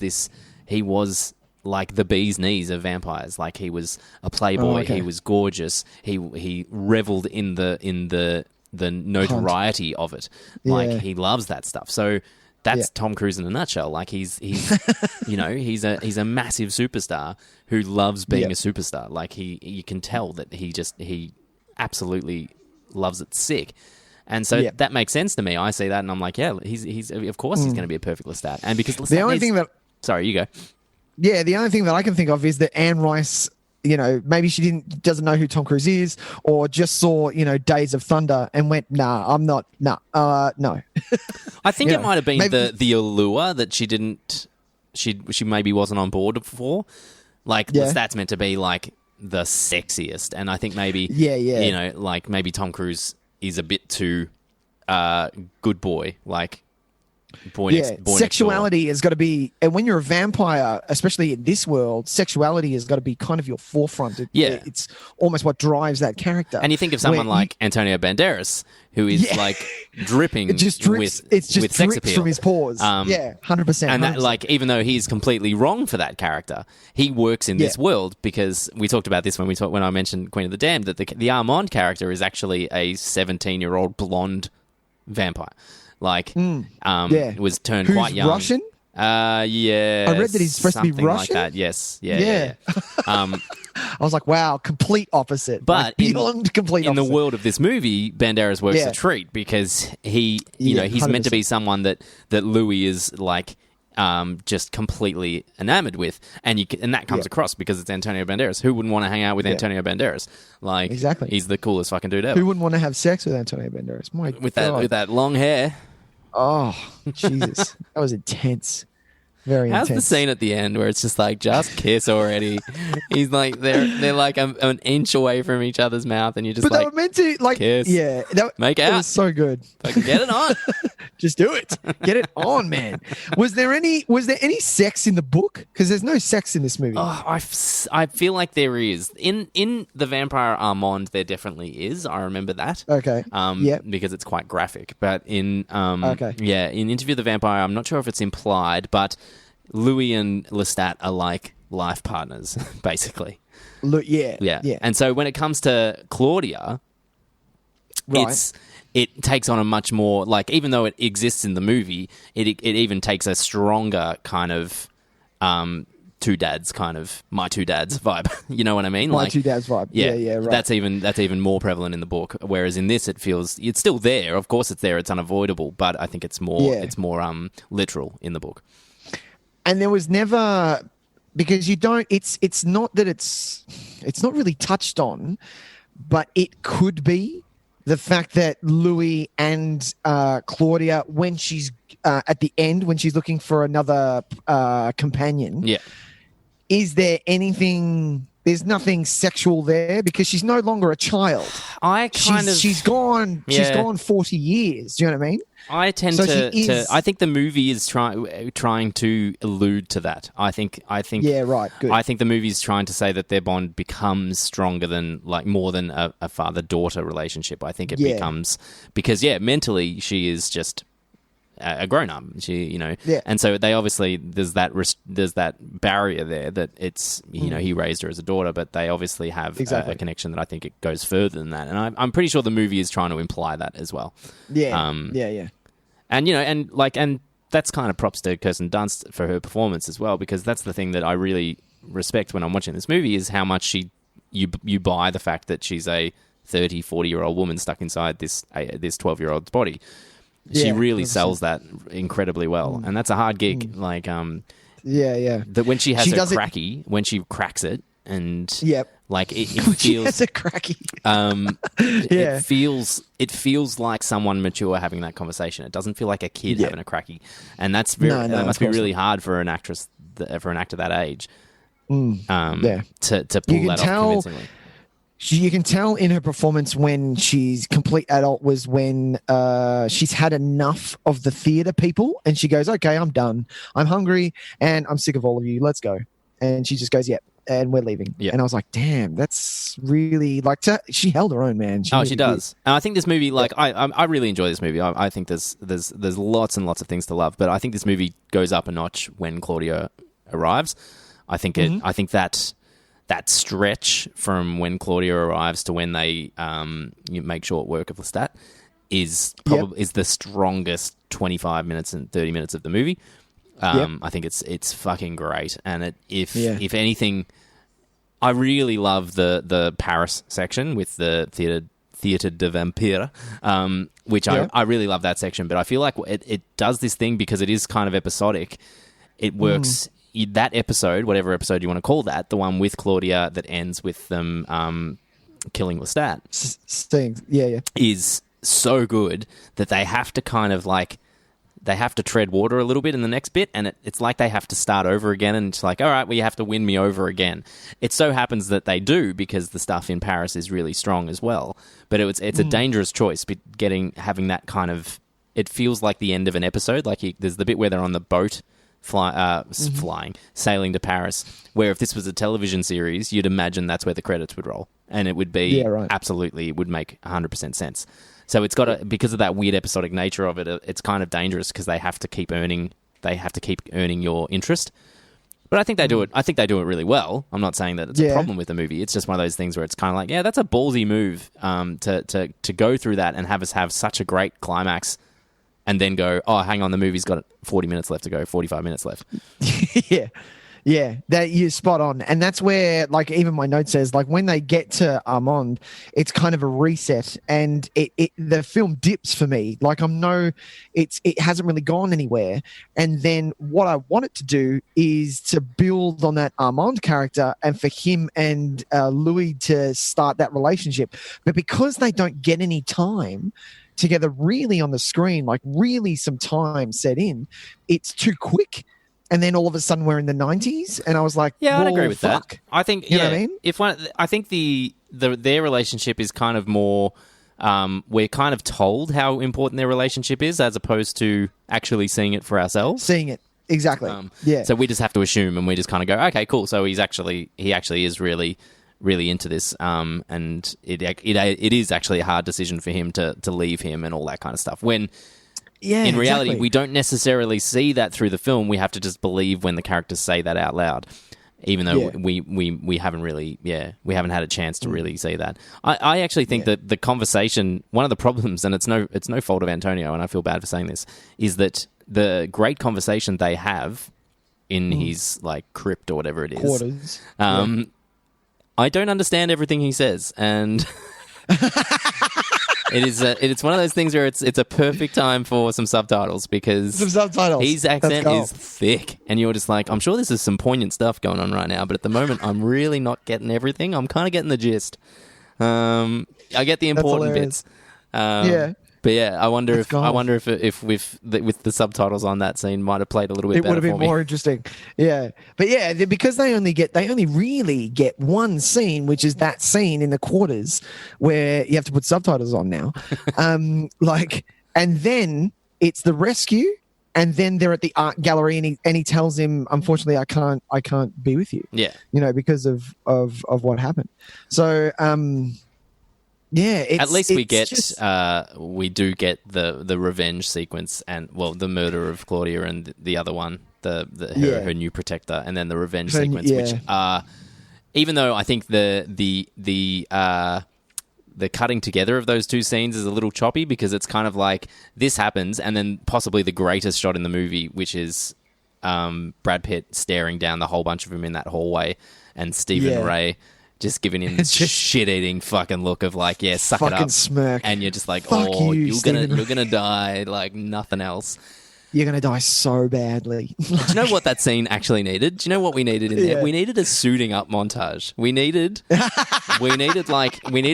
like the bee's knees of vampires. Like he was a playboy, he was gorgeous, he reveled in the notoriety of it. Like he loves that stuff. So that's Tom Cruise in a nutshell. Like he's he's a massive superstar who loves being a superstar. Like you can tell that he absolutely loves it sick. And so that makes sense to me. I see that and I'm like, he's of course he's going to be a perfect Lestat. And because Lestat, the only thing that sorry, you go. Yeah, the only thing that I can think of is that Anne Rice, maybe she doesn't know who Tom Cruise is, or just saw, Days of Thunder and went, nah, I'm not, no. I think it might have been the allure that she maybe wasn't on board for. Like, Lestat's meant to be like the sexiest, and I think maybe, like maybe Tom Cruise is a bit too good boy, like. Sexuality has got to be, and when you're a vampire, especially in this world, sexuality has got to be kind of your forefront. It's almost what drives that character. And you think of someone like Antonio Banderas, who is like dripping with sex appeal from his pores. 100%. And that, like, even though he's completely wrong for that character, he works in this world, because we talked about this when I mentioned Queen of the Damned, that the Armand character is actually a 17-year-old blonde vampire. Like, was turned quite young. Russian? Yeah. I read that he's supposed to be Russian. Like that. Yes. Yeah. I was like, wow, complete opposite. But like, beyond complete opposite. In the world of this movie, Banderas works a treat, because he's 100%. Meant to be someone that Louis is like just completely enamored with, and that comes across because it's Antonio Banderas. Who wouldn't want to hang out with Antonio Banderas? Like, exactly, he's the coolest fucking dude ever. Who wouldn't want to have sex with Antonio Banderas? With that long hair. Oh, Jesus. That was intense. Very intense. How's the scene at the end where it's just like, just kiss already? He's like, they're like an inch away from each other's mouth, and you're just they were meant to, like, kiss. Yeah. Make out. It was so good. Fucking get it on. Just do it. Get it on, man. Was there any sex in the book? Because there's no sex in this movie. Oh, I feel like there is. In The Vampire Armand, there definitely is. I remember that. Okay. Because it's quite graphic. But in in Interview with the Vampire, I'm not sure if it's implied, but Louis and Lestat are like life partners, basically. Yeah. And so when it comes to Claudia, it takes on a much more, like, even though it exists in the movie, it even takes a stronger kind of two dads kind of my two dads vibe. You know what I mean? My two dads vibe. Yeah, right. That's even more prevalent in the book. Whereas in this, it's still there. Of course, it's there. It's unavoidable. But I think it's more literal in the book. And there was never, because you don't. It's not that it's not really touched on, but it could be the fact that Louis and Claudia, when she's at the end, when she's looking for another companion, is there anything? There's nothing sexual there, because she's no longer a child. She's gone 40 years. Do you know what I mean? I tend to I think the movie is trying to allude to that. I think yeah, right, good. I think the movie is trying to say that their bond becomes stronger than, like, more than a father-daughter relationship. I think it becomes, because mentally she is just a grown-up. She, and so they obviously, there's that barrier there that it's, he raised her as a daughter, but they obviously have a connection that I think it goes further than that. And I'm pretty sure the movie is trying to imply that as well. Yeah. And, and that's kind of props to Kirsten Dunst for her performance as well, because that's the thing that I really respect when I'm watching this movie, is how much you buy the fact that she's a 30, 40-year-old woman stuck inside this 12-year-old's body. She really 100%. Sells that incredibly well, and that's a hard gig. Like, Yeah. That when she has her cracky, when she cracks it, and like it feels she has a cracky. It feels like someone mature having that conversation. It doesn't feel like a kid having a cracky, and that's that must be really hard for an actor that age. To pull that off convincingly. You can tell in her performance when she's complete adult was when she's had enough of the theatre people, and she goes, "Okay, I'm done. I'm hungry, and I'm sick of all of you. Let's go." And she just goes, "Yep." And we're leaving. Yep. And I was like, damn, that's really like she held her own, man. She does. And I think this movie, like, I really enjoy this movie. I think there's lots and lots of things to love, but I think this movie goes up a notch when Claudia arrives. I think I think that stretch from when Claudia arrives to when they make short work of Lestat is the strongest 25 minutes and 30 minutes of the movie. I think it's fucking great, and if anything, I really love the Paris section with the Theatre de Vampire, which I really love that section. But I feel like it does this thing because it is kind of episodic. It works. That episode, whatever episode you want to call that, the one with Claudia that ends with them killing Lestat, is so good that they have to kind of like. They have to tread water a little bit in the next bit, and it's like they have to start over again, and it's like, all right, well, you have to win me over again. It so happens that they do, because the stuff in Paris is really strong as well. But it's a dangerous choice, having that kind of... It feels like the end of an episode. Like there's the bit where they're on the boat sailing to Paris, where if this was a television series, you'd imagine that's where the credits would roll. And it would be absolutely, it would make 100% sense. So it's got because of that weird episodic nature of it, it's kind of dangerous because they have to keep earning your interest. But I think they do it. I think they do it really well. I'm not saying that it's a problem with the movie. It's just one of those things where it's kind of like, that's a ballsy move to go through that and have us have such a great climax, and then go, oh, hang on, the movie's got 40 minutes left to go, 45 minutes left. Yeah, that you're spot on. And that's where, like, even my note says, like, when they get to Armand, it's kind of a reset, and the film dips for me. Like, it hasn't really gone anywhere. And then what I want it to do is to build on that Armand character, and for him and Louis to start that relationship. But because they don't get any time together really on the screen, like really some time set in, it's too quick. And then all of a sudden we're in the 90s, and I was like, I'd agree with that. I think, you know what I mean? I think their relationship is kind of more, we're kind of told how important their relationship is, as opposed to actually seeing it for ourselves. Seeing it, exactly. So we just have to assume, and we just kind of go, okay, cool. So he actually is really, really into this, and it is actually a hard decision for him to leave him and all that kind of stuff. When in reality, we don't necessarily see that through the film. We have to just believe when the characters say that out loud, even though we haven't really, we haven't had a chance to really see that. I actually think that the conversation, one of the problems, and it's no fault of Antonio, and I feel bad for saying this, is that the great conversation they have in his like crypt or whatever it is, quarters. I don't understand everything he says, and it's one of those things where it's a perfect time for some subtitles, because his accent is thick, and you're just like, I'm sure this is some poignant stuff going on right now, but at the moment I'm really not getting everything. I'm kind of getting the gist. I get the important bits. But I wonder if with the subtitles on that scene might have played a little bit better. It would have been more interesting. But because they only really get one scene, which is that scene in the quarters where you have to put subtitles on now. And then it's the rescue, and then they're at the art gallery, and he tells him, unfortunately, I can't be with you. Yeah. Because of what happened. So at least we do get the revenge sequence, and the murder of Claudia and the other one, her new protector, and then the revenge sequence, which even though I think the cutting together of those two scenes is a little choppy, because it's kind of like this happens, and then possibly the greatest shot in the movie, which is Brad Pitt staring down the whole bunch of them in that hallway, and Stephen Ray just giving him this shit-eating fucking look of like, suck it up, smirk, and you're just like, you're gonna die like nothing else. You're going to die so badly. Do you know what that scene actually needed? Do you know what we needed in there? We needed a suiting up montage. We needed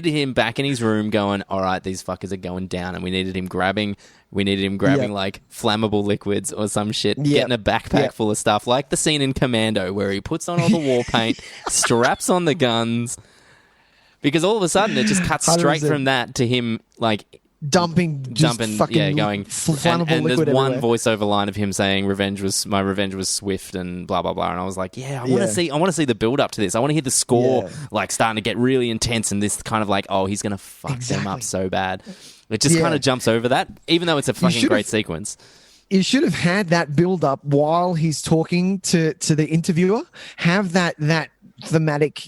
him back in his room going, all right, these fuckers are going down. And we needed him grabbing like flammable liquids or some shit, getting a backpack full of stuff, like the scene in Commando where he puts on all the war paint, straps on the guns, because all of a sudden it just cuts straight from that to him like dumping, going flammable and liquid there's one everywhere. voiceover line of him saying my revenge was swift and blah blah blah, and I was like, I want to see the build up to this. I want to hear the score like starting to get really intense, and this kind of like, oh, he's gonna fuck them up so bad. It just kind of jumps over that, even though it's a fucking great sequence. You should have had that build up while he's talking to the interviewer. Have that thematic,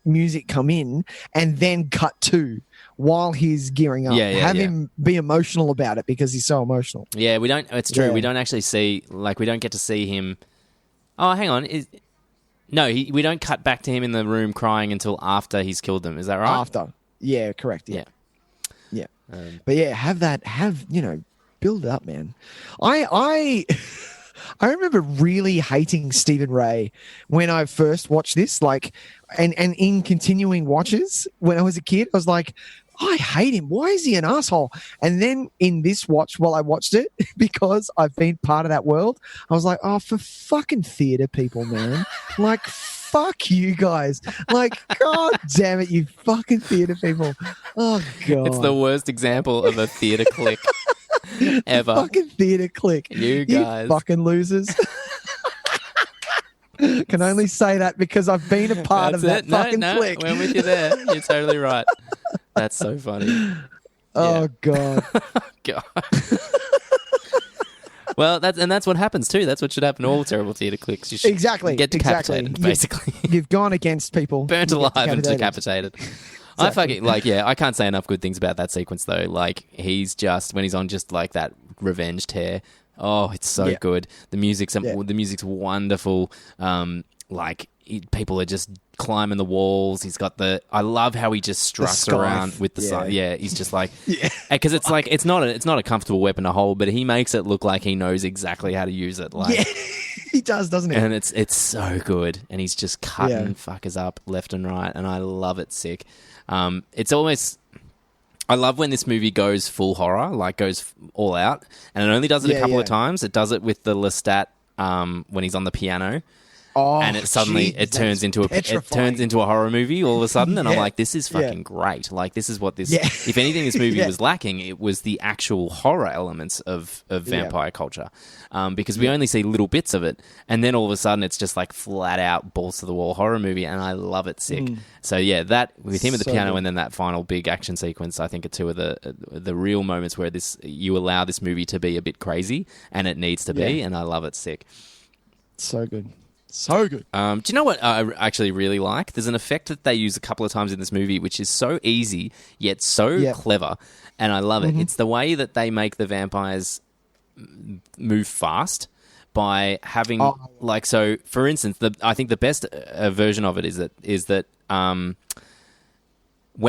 music come in, and then cut to while he's gearing up. Have him be emotional about it because he's so emotional. Yeah, we don't. It's true. We don't actually see, like, we don't get to see him. Oh, hang on. We don't cut back to him in the room crying until after he's killed them. Is that right? After. Yeah, correct. Yeah. But build it up, man. I remember really hating Stephen Ray when I first watched this, like, and in continuing watches when I was a kid, I was like, I hate him. Why is he an asshole? And then in this watch, while I watched it, because I've been part of that world, I was like, oh, for fucking theater people, man. Like, fuck you guys. Like, god damn it, you fucking theater people. Oh, God. It's the worst example of a theater clique ever. Fucking theater clique. You guys. You fucking losers. Can only say that because I've been a part of that fucking clique. We're with you there. You're totally right. That's so funny. Oh, God. God. Well, that's what happens too. That's what should happen to all terrible theatre cliques. You should get decapitated, basically. You've gone against people. Burnt alive and decapitated. Exactly. I can't say enough good things about that sequence though. Like, he's just, when he's on just like that revenge tear, oh, it's so good. The music's wonderful. People are just climbing the walls. He's got I love how he just struts around with the sun. Yeah, he's just like, because it's like, it's not a comfortable weapon to hold, but he makes it look like he knows exactly how to use it. Like, he does, doesn't he? And it's so good. And he's just cutting fuckers up left and right, and I love it sick. It's almost, I love when this movie goes full horror, like goes all out, and it only does it a couple of times. It does it with the Lestat when he's on the piano. Oh, and it suddenly turns into a horror movie all of a sudden, and I'm like, this is fucking great. Like, this is what this. If anything, this movie was lacking, it was the actual horror elements of vampire culture, because we only see little bits of it, and then all of a sudden it's just like flat out balls to the wall horror movie, and I love it sick. So that with him at the piano, and then that final big action sequence, I think are two of the real moments where you allow this movie to be a bit crazy, and it needs to be, and I love it sick. So good. So good. Do you know what I actually really like? There's an effect that they use a couple of times in this movie, which is so easy yet so clever, and I love it. It's the way that they make the vampires move fast by having so. For instance, I think the best version of it is that when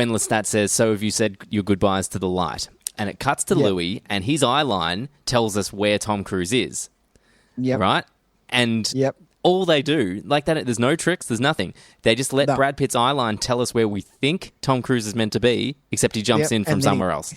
Lestat says, "So have you said your goodbyes to the light?" and it cuts to Louis, and his eye line tells us where Tom Cruise is. Yep. Right. And all they do, like that, there's no tricks, there's nothing. They just let Brad Pitt's eyeline tell us where we think Tom Cruise is meant to be, except he jumps in from somewhere else.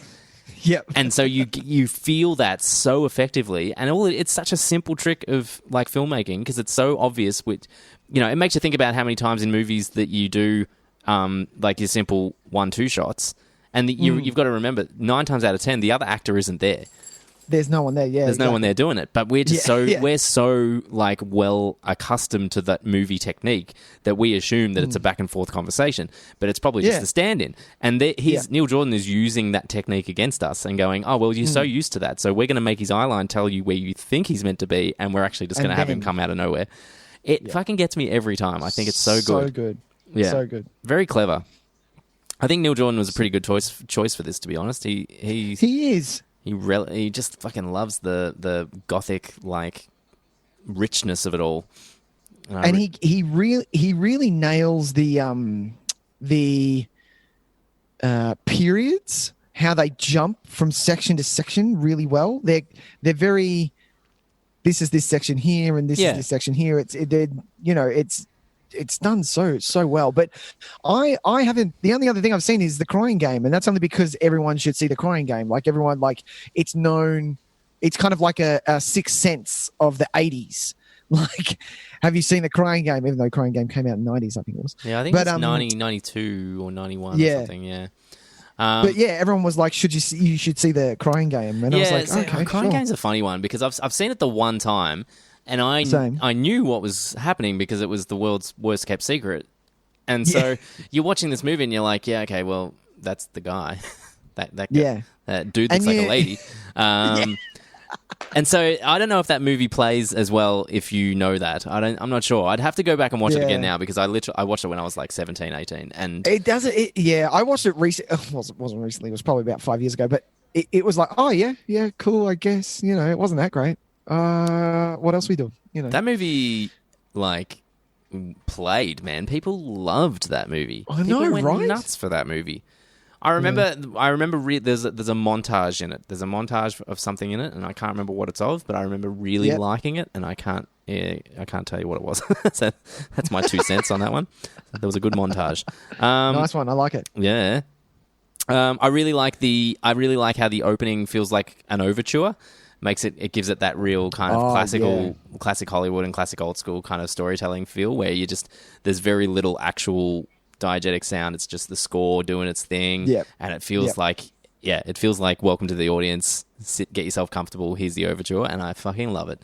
And so you feel that so effectively, and it's such a simple trick of like filmmaking because it's so obvious. Which, it makes you think about how many times in movies that you do like your simple 1-2 shots, and you've got to remember 9 times out of 10 the other actor isn't there. There's no one there. Yeah, there's no one there doing it. But we're just we're so like well accustomed to that movie technique that we assume that it's a back and forth conversation, but it's probably just a stand-in. And Neil Jordan is using that technique against us and going, "Oh well, you're so used to that, so we're going to make his eyeline tell you where you think he's meant to be, and we're actually just going to have him come out of nowhere." It fucking gets me every time. I think it's so good. So good. Yeah, so good. Very clever. I think Neil Jordan was a pretty good choice for this. To be honest, he is. He just fucking loves the gothic like richness of it all, and he really nails the periods, how they jump from section to section really well. They're very this is this section here and this is this section here. It's done so well. But I haven't. The only other thing I've seen is The Crying Game, and that's only because everyone should see The Crying Game. Like everyone, like it's known. It's kind of like a Sixth Sense of the 80s. Like, have you seen The Crying Game? Even though Crying Game came out in the 90s, I think it was. Yeah, I think it's 92 or 91 or something. Yeah. But yeah, everyone was like, you should see The Crying Game. And I was like, okay, Crying Game's a funny one because I've seen it the one time and I knew what was happening because it was the world's worst kept secret. And so you're watching this movie and you're like, yeah, okay, well, that's the guy. that guy, that dude looks like a lady. And so I don't know if that movie plays as well if you know that. I'm not sure. I'd have to go back and watch it again now because I watched it when I was like 17, 18. And it doesn't. I watched it recently. It wasn't recently. It was probably about 5 years ago. But it was like, oh yeah, cool. I guess it wasn't that great. What else we do? That movie like played, man. People loved that movie. I know, People went right? nuts for that movie. I remember. There's a montage in it. There's a montage of something in it, and I can't remember what it's of. But I remember really liking it, and I can't tell you what it was. So that's my 2 cents on that one. There was a good montage. Nice one. I like it. Yeah. I really like how the opening feels like an overture. It gives it that real kind of classic Hollywood and classic old school kind of storytelling feel, where there's very little actual diegetic sound. It's just the score doing its thing, and it feels like welcome to the audience. Get yourself comfortable. Here's the overture, and I fucking love it.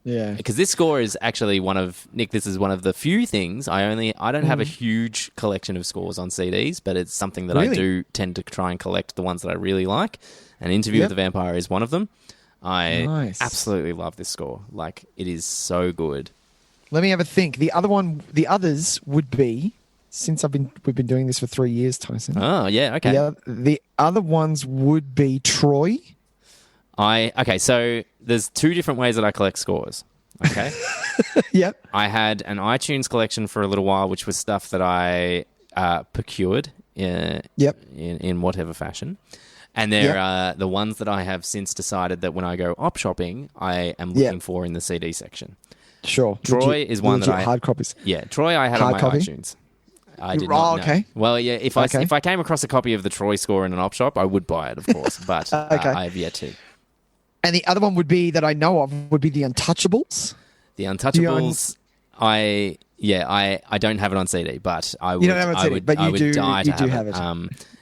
Yeah, because this score is actually this is one of the few things I don't have a huge collection of scores on CDs, but it's something that I do tend to try and collect the ones that I really like. And Interview with the Vampire is one of them. I absolutely love this score. Like, it is so good. Let me have a think. The others would be. Since we've been doing this for 3 years, Tyson. Oh, yeah, okay. The other ones would be Troy. So there's 2 different ways that I collect scores. Okay. Yep. I had an iTunes collection for a little while, which was stuff that I procured in whatever fashion. And there are the ones that I have since decided that when I go op shopping, I am looking for in the CD section. Sure. Troy is one that I... hard copies. Yeah, Troy I had on my iTunes. I did not know. Okay. Well, yeah, if I came across a copy of the Troy score in an op shop, I would buy it, of course, but I have yet to. And the other one would be that I know of would be The Untouchables. The Untouchables, I don't have it on CD, but I would. You don't have it on CD, but you do have it.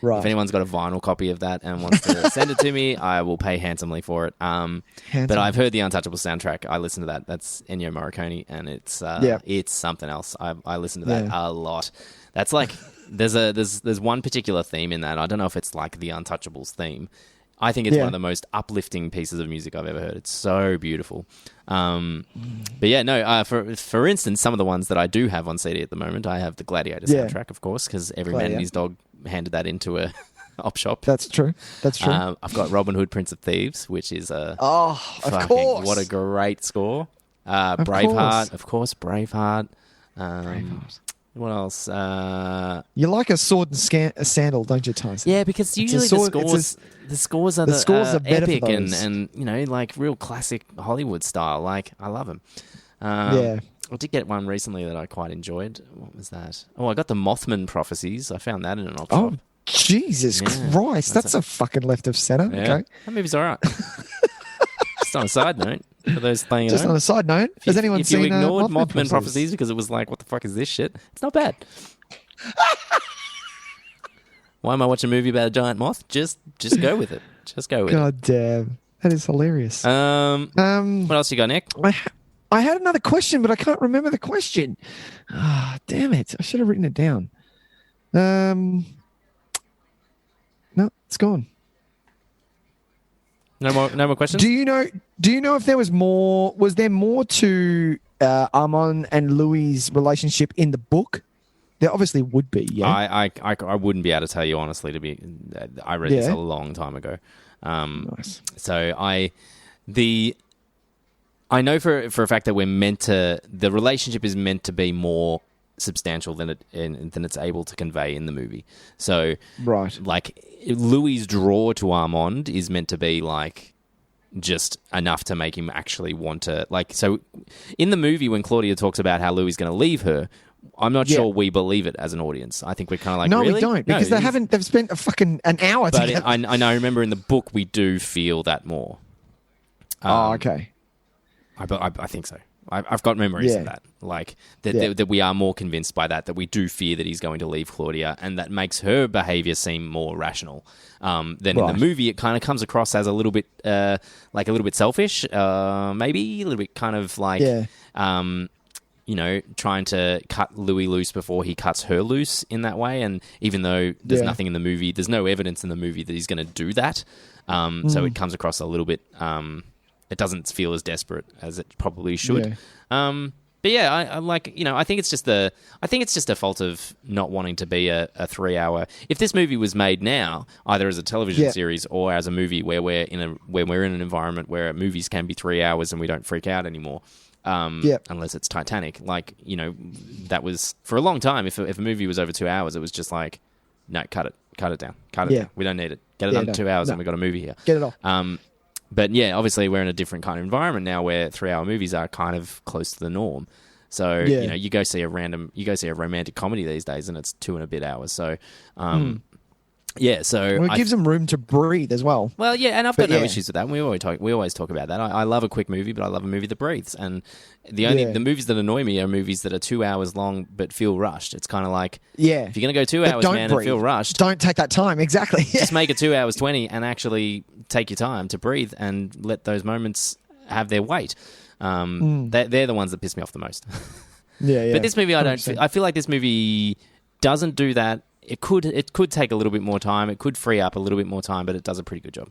Right. If anyone's got a vinyl copy of that and wants to send it to me, I will pay handsomely for it. But I've heard the Untouchables soundtrack. I listen to that. That's Ennio Morricone, and it's something else. I listen to that a lot. That's like there's one particular theme in that. I don't know if it's like the Untouchables theme. I think it's one of the most uplifting pieces of music I've ever heard. It's so beautiful. But yeah, no. For instance, some of the ones that I do have on CD at the moment, I have the Gladiator soundtrack, of course, because every man and his dog handed that into a op shop. That's true. I've got Robin Hood, Prince of Thieves, which is of course, what a great score. Braveheart, of course, Braveheart. What else? You like a sword and a sandal, don't you, Tyson? Yeah, because usually the scores are epic and like real classic Hollywood style. Like, I love them. I did get one recently that I quite enjoyed. What was that? Oh, I got the Mothman Prophecies. I found that in an op shop. Oh, Jesus Christ. That's a fucking left of center. Yeah. Okay. That movie's all right. Just on a side note. For those playing Just on a side note, has anyone seen If you ignored Mothman Prophecies because it was like, what the fuck is this shit? It's not bad. Why am I watching a movie about a giant moth? Just go with it. Just go with it. God damn. That is hilarious. What else you got, Nick? I had another question, but I can't remember the question. Ah, damn it. I should have written it down. No, it's gone. No more questions? Do you know if there was more? Was there more to Armand and Louis' relationship in the book? There obviously would be. Yeah, I wouldn't be able to tell you honestly. I read this a long time ago. Nice. So I know for a fact that the relationship is meant to be more substantial than it's able to convey in the movie. So right, like Louis' draw to Armand is meant to be like just enough to make him actually want to, like, so in the movie when Claudia talks about how Louis is going to leave her, I'm not sure we believe it as an audience. I think we're kind of like, no, really? we don't, because they've spent an hour together. I know, remember in the book we do feel that more. Okay. I think so. I've got memories of that. Like, that we are more convinced by that we do fear that he's going to leave Claudia, and that makes her behaviour seem more rational. Than in the movie, it kind of comes across as a little bit, like a little bit selfish, maybe a little bit kind of like, you know, trying to cut Louis loose before he cuts her loose in that way. And even though there's nothing in the movie, there's no evidence in the movie that he's going to do that. So it comes across a little bit, it doesn't feel as desperate as it probably should. But yeah, I like, you know, I think it's just a fault of not wanting to be a 3 hour. If this movie was made now, either as a television series or as a movie where we're in an environment where movies can be 3 hours and we don't freak out anymore. Unless it's Titanic. Like, you know, that was for a long time. If a movie was over 2 hours, it was just like, no, cut it down. Down. We don't need it. Get it done in 2 hours and we got a movie here. Get it off. But yeah, obviously we're in a different kind of environment now where 3 hour movies are kind of close to the norm. So, you know, you go see a romantic comedy these days and it's 2 and a bit hours. So, yeah, so it gives them room to breathe as well. Well, yeah, and I've got no issues with that. We always talk about that. I love a quick movie, but I love a movie that breathes. And the movies that annoy me are movies that are 2 hours long but feel rushed. It's kind of like, if you're going to go 2 hours, man, and feel rushed, don't take that time. Exactly. Just make it 2 hours 20 and actually take your time to breathe and let those moments have their weight. They're the ones that piss me off the most. But this movie, I feel like this movie doesn't do that. It could take a little bit more time. It could free up a little bit more time, but it does a pretty good job.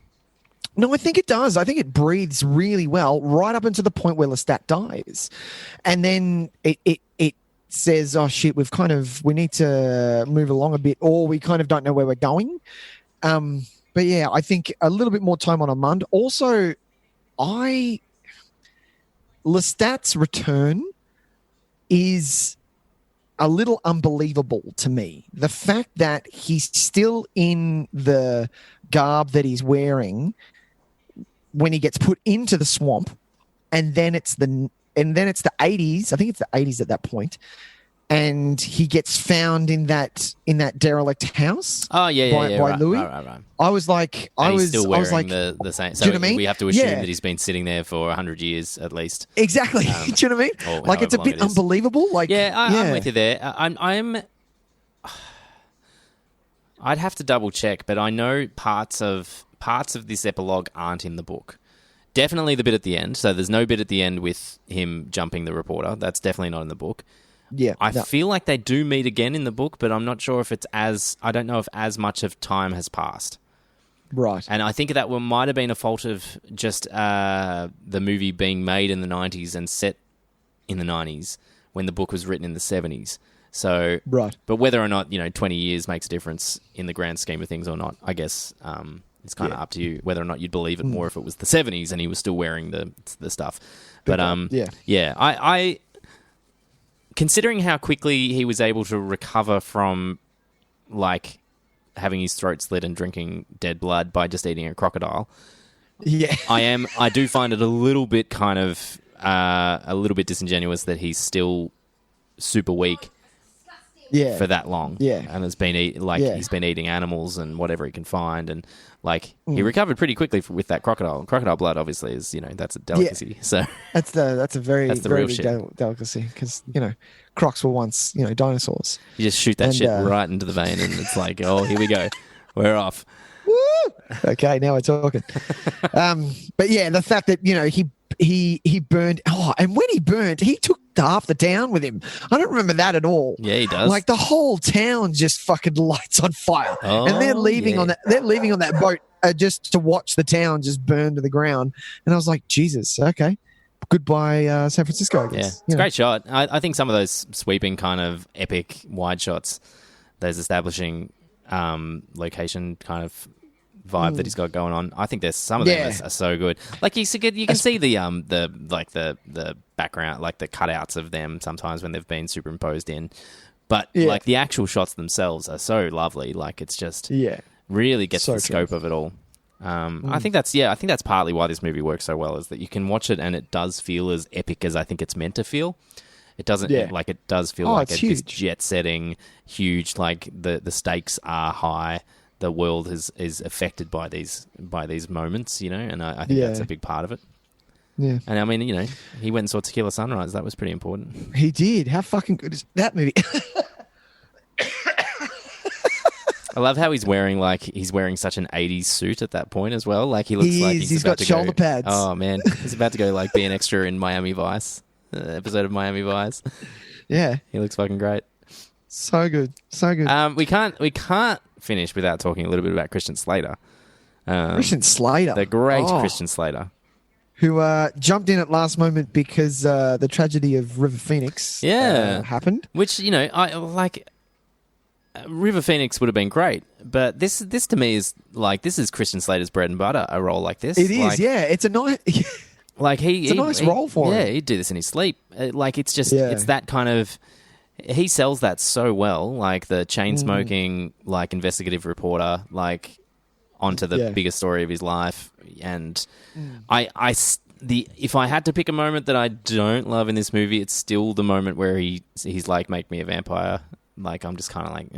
No, I think it does. I think it breathes really well right up until the point where Lestat dies. And then it says, oh, shit, we need to move along a bit, or we kind of don't know where we're going. But yeah, I think a little bit more time on Armand. Also, Lestat's return is a little unbelievable to me. The fact that he's still in the garb that he's wearing when he gets put into the swamp, and then it's the 80s. I think it's the 80s at that point, and he gets found in that derelict house. Oh yeah, by Louis. Right. I was like, still wearing the same. So do you know what I mean? We have to assume that he's been sitting there for 100 years at least. Exactly. Do you know what I mean? Like, it's a bit unbelievable. Like, I'm with you there. I'd have to double check, but I know parts of this epilogue aren't in the book. Definitely the bit at the end. So there's no bit at the end with him jumping the reporter. That's definitely not in the book. Yeah, I feel like they do meet again in the book, but I'm not sure if I don't know if as much of time has passed. Right. And I think that might have been a fault of just the movie being made in the 90s and set in the 90s when the book was written in the 70s. So, right. But whether or not, 20 years makes a difference in the grand scheme of things or not, I guess it's kind of up to you whether or not you'd believe it more if it was the 70s and he was still wearing the stuff. But I considering how quickly he was able to recover from, like, having his throat slit and drinking dead blood by just eating a crocodile, I do find it a little bit kind of a little bit disingenuous that he's still super weak for that long. And has been he's been eating animals and whatever he can find, and he recovered pretty quickly with that crocodile. Crocodile blood, obviously, is that's a delicacy. So that's a very real big delicacy, because crocs were once dinosaurs. You just shoot that shit right into the vein, and it's like, oh, here we go, we're off. Woo! Okay, now we're talking. But yeah, the fact that he burned. Oh, and when he burned, he took half the town with him. I don't remember that at all. Yeah, he does. Like, the whole town just fucking lights on fire, and they're leaving on that. They're leaving on that boat just to watch the town just burn to the ground. And I was like, Jesus, okay, goodbye, San Francisco. I guess. Yeah, it's a great shot. I think some of those sweeping kind of epic wide shots, those establishing location kind of vibe that he's got going on, I think there's some of them are so good. Like, you can see the background, like the cutouts of them sometimes when they've been superimposed in, but like the actual shots themselves are so lovely. Like, it's just really gets the scope of it all. I think that's partly why this movie works so well, is that you can watch it and it does feel as epic as I think it's meant to feel. It doesn't it does feel like this jet-setting, huge. Like the stakes are high. The world is affected by these moments, and I think that's a big part of it. Yeah, and I mean, he went and saw Tequila Sunrise. That was pretty important. He did. How fucking good is that movie? I love how he's wearing such an 80s suit at that point as well. Like he looks like he's got shoulder pads. Oh man, he's about to go like be an extra in Miami Vice, episode of Miami Vice. Yeah, he looks fucking great. So good. We can't finish without talking a little bit about Christian Slater. Christian Slater, the great Christian Slater, who jumped in at last moment because the tragedy of River Phoenix happened. Which I like. River Phoenix would have been great, but this to me is this is Christian Slater's bread and butter. A role like this, it is. It's a nice. It's a nice role for him. Yeah, he'd do this in his sleep. It's just it's that kind of. He sells that so well, like the chain smoking, investigative reporter, onto the biggest story of his life. And if I had to pick a moment that I don't love in this movie, it's still the moment where he's like, "Make me a vampire." I'm just kind of like,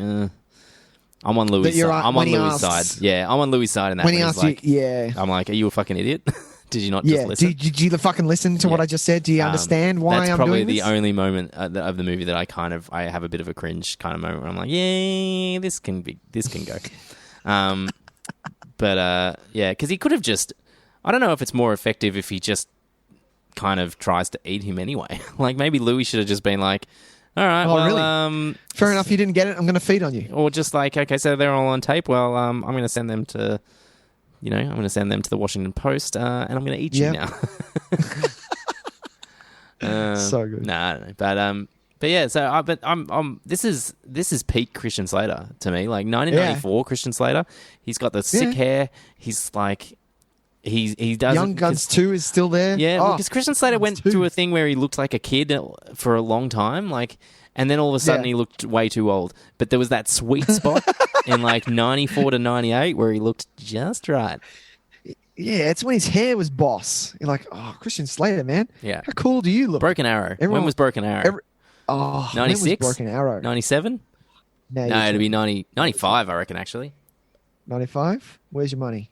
I'm on Louis' side. I'm on Louis' side. Yeah, I'm on Louis' side in that. When he asks you, I'm like, are you a fucking idiot? Did you not just listen? Did you fucking listen to what I just said? Do you understand why I'm doing this? That's probably the only moment of the movie that I have a bit of a cringe kind of moment where I'm like, yeah, this can go. Because he could have just, I don't know if it's more effective if he just kind of tries to eat him anyway. Maybe Louis should have just been like, all right, really? Fair enough, you didn't get it, I'm going to feed on you. Or just okay, so they're all on tape. Well, I'm going to send them to, I'm going to send them to the Washington Post, and I'm going to eat you now. So good. Nah, I don't know. But yeah, so this is peak Christian Slater to me. 1994 Christian Slater. He's got the sick hair. He's he does. Young Guns 2 is still there. Yeah, because Christian Slater went through a thing where he looked like a kid for a long time, and then all of a sudden he looked way too old. But there was that sweet spot in 94 to 98 where he looked just right. Yeah, it's when his hair was boss. You're like, oh, Christian Slater, man. Yeah. How cool do you look? Broken Arrow. When was Broken Arrow? 96? Broken Arrow. 97? No, it'd be 95, I reckon, actually. 95? Where's your money?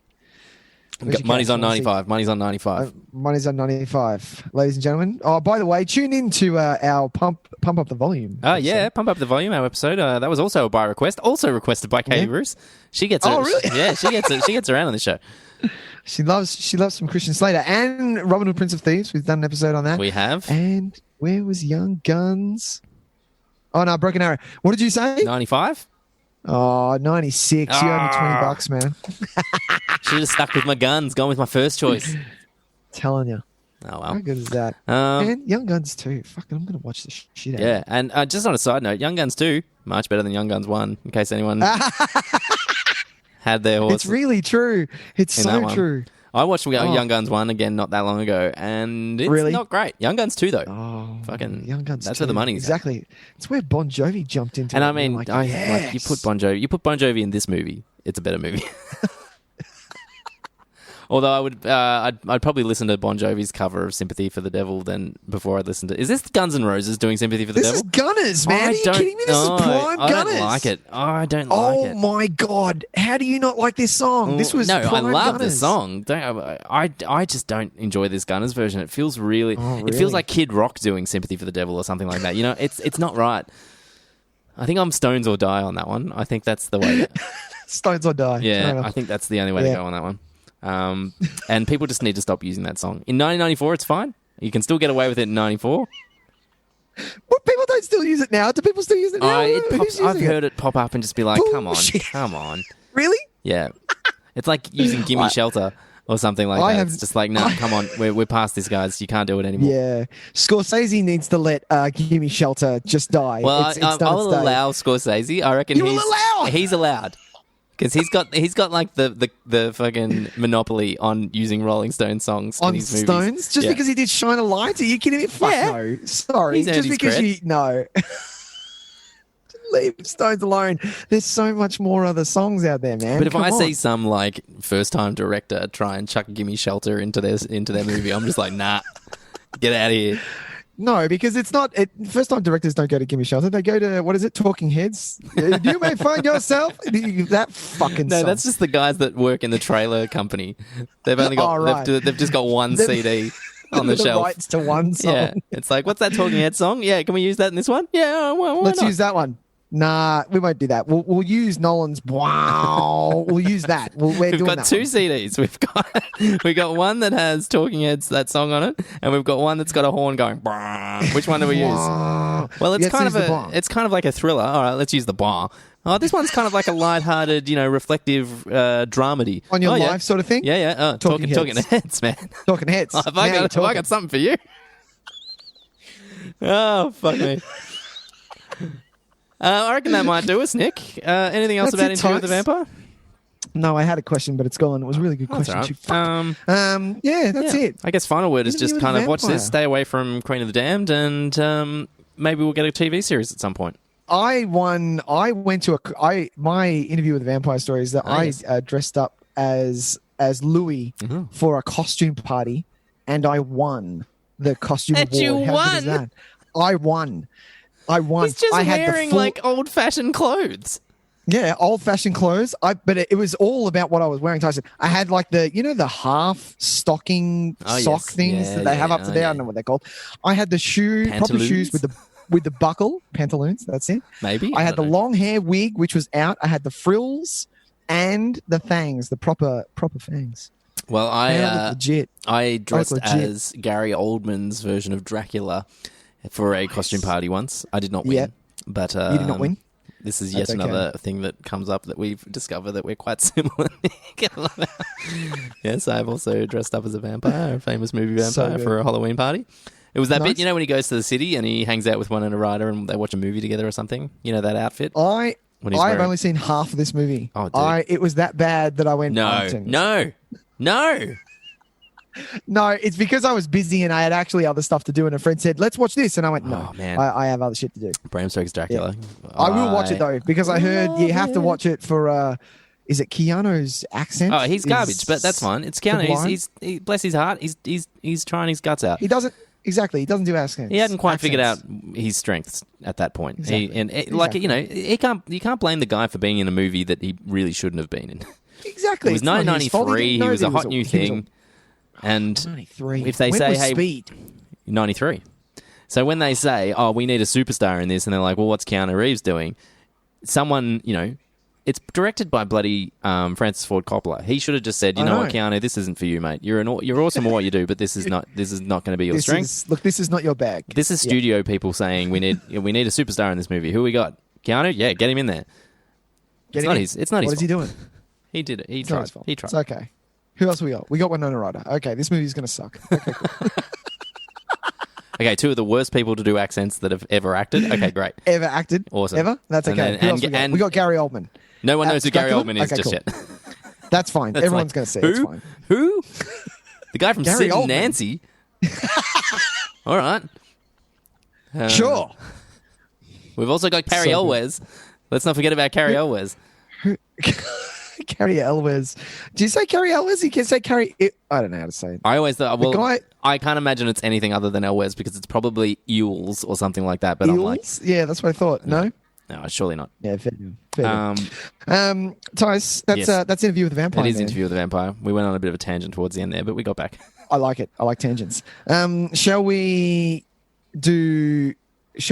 Money's on 95. Money's on 95. Money's on 95. Ladies and gentlemen. Oh, by the way, tune in to our Pump Up the Volume. Oh, yeah. Pump Up the Volume, our episode. That was also by request. Also requested by Katie Bruce. She gets really? Yeah, she gets around on this show. She loves some Christian Slater and Robin Hood, Prince of Thieves. We've done an episode on that. We have. And where was Young Guns? Oh, no, Broken Arrow. What did you say? 95? Oh, 96. You owe me $20, man. Should have stuck with my guns, gone with my first choice. Telling you. Oh, well. How good is that? And Young Guns 2. Fucking, I'm going to watch this shit out. Yeah, and just on a side note, Young Guns 2, much better than Young Guns 1, in case anyone had their horse. It's really true. It's so true. I watched Young Guns 1 again not that long ago, and it's not great. Young Guns 2, though. Oh, fucking Young Guns 2. That's where the money is. Exactly. It's where Bon Jovi jumped into. And I mean, you put Bon Jovi in this movie, it's a better movie. Although I'd probably listen to Bon Jovi's cover of "Sympathy for the Devil" then before I'd listen to. Is this Guns N' Roses doing "Sympathy for the Devil"? This is Gunners, man. Are you kidding me? This is prime Gunners. I don't like it. Oh, I don't like it. Oh my god! How do you not like this song? This was prime I love Gunners. this song. I just don't enjoy this Gunners version. It feels really. It feels like Kid Rock doing "Sympathy for the Devil" or something like that. It's not right. I think I'm Stones or Die on that one. I think that's the way. Stones or Die. Yeah, I think that's the only way to go on that one. And people just need to stop using that song. In 1994, it's fine. You can still get away with it in 94. But people don't still use it now. Do people still use it now? I've heard it pop up and just be like, Bullshit. come on. Really? Yeah. It's like using Gimme Shelter or something like that. It's just like, no, come on. We're past this, guys. You can't do it anymore. Yeah. Scorsese needs to let Gimme Shelter just die. Well, I'll allow Scorsese. I reckon he's allowed. Because he's got like the fucking monopoly on using Rolling Stone songs in his movies. Stones? Just because he did Shine a Light? Are you kidding me? Fuck no. Sorry. He's just because cred. no. Leave Stones alone. There's so much more other songs out there, man. But if Come I on. see some like first time director try and chuck Gimme Shelter into their movie, I'm just like, nah, get out of here. No, because it's not. First time directors don't go to Gimme Shelter. They go to, what is it, Talking Heads? You may find yourself. That fucking No, song. that's just the guys that work in the trailer company. They've only got, right. they've just got one CD on the shelf. Rights to one song. Yeah, it's like, what's that Talking Head song? Yeah, can we use that in this one? Yeah, why Let's not? use that one. Nah, we won't do that. We'll use Nolan's. Wow, we'll use that. We've got two CDs. We've got one that has Talking Heads, that song on it, and we've got one that's got a horn going. Bah. Which one do we use? Well, it's kind of like a thriller. All right, let's use the bar. Oh, this one's kind of like a lighthearted, reflective dramedy. On your life sort of thing? Yeah. Talking heads, man. Talking Heads. Have I got something for you? Oh, fuck me. I reckon that might do us, Nick. Anything else about Interview with the Vampire? No, I had a question, but it's gone. It was a really good question. Right. That's it. I guess final word is just kind of watch this, stay away from Queen of the Damned, and maybe we'll get a TV series at some point. My Interview with the Vampire story is that I dressed up as Louis for a costume party, and I won the costume award. You How won? good is that? I won. He's just wearing like old-fashioned clothes. Yeah, old-fashioned clothes. But it was all about what I was wearing, Tyson. I had like the half stocking sock things that they have up to there. I don't know what they're called. I had the proper shoes with the buckle, pantaloons. That's it. Maybe. I had the long hair wig, which was out. I had the frills and the fangs, the proper fangs. Well, legit. I dressed as Gary Oldman's version of Dracula for a costume party once. I did not win. But you did not win? This is yet another thing that comes up that we've discovered that we're quite similar. Yes, I've also dressed up as a vampire, a famous movie vampire, for a Halloween party. It was that bit, when he goes to the city and he hangs out with Winona Ryder and they watch a movie together or something? You know, that outfit? I've only seen half of this movie. Oh, dude. It was that bad that I went... No. No, it's because I was busy and I had actually other stuff to do, and a friend said, let's watch this, and I went, no, man. I have other shit to do. Bram Stoker's Dracula. Yeah. I will watch it though, because I heard you have to watch it for is it Keanu's accent? Oh, he's garbage, but that's fine. It's Keanu. He bless his heart, he's trying his guts out. He doesn't do accents. He hadn't quite figured out his strengths at that point. Exactly. You can't blame the guy for being in a movie that he really shouldn't have been in. Exactly. It was 1993. He was a hot new thing. And 93. If they say, hey, Speed? 93. So when they say, oh, we need a superstar in this, and they're like, well, what's Keanu Reeves doing? Someone, it's directed by bloody Francis Ford Coppola. He should have just said, you know what, Keanu, this isn't for you, mate. You're awesome at what you do, but this is not going to be your strength. This is not your bag. This is studio people saying we need a superstar in this movie. Who we got? Keanu? Yeah, get him in there. It's not his fault. What is he doing? He did it. He tried. It's okay. Who else we got? We got Winona Ryder. Okay, this movie's going to suck. Okay, cool. Okay, two of the worst people to do accents that have ever acted. Okay, great. Ever acted? Awesome. Ever? That's okay. Who else we got? We got Gary Oldman. No one knows who Gary Oldman is just yet. That's fine. Everyone's going to see it. It's fine. Who? The guy from Gary Sid and Nancy? All right. Sure. We've also got Carrie Elwes. Let's not forget about Carrie Elwes. Carrie Elwes. Do you say Carrie Elwes? You can say Carrie... I don't know how to say it. I always thought... Well, I can't imagine it's anything other than Elwes because it's probably Eels or something like that. But Eels? I'm like... Yeah, that's what I thought. No? No, surely not. Yeah, fair. Tys, that's Interview with the Vampire. It is Interview with the Vampire. We went on a bit of a tangent towards the end there, but we got back. I like it. I like tangents. Shall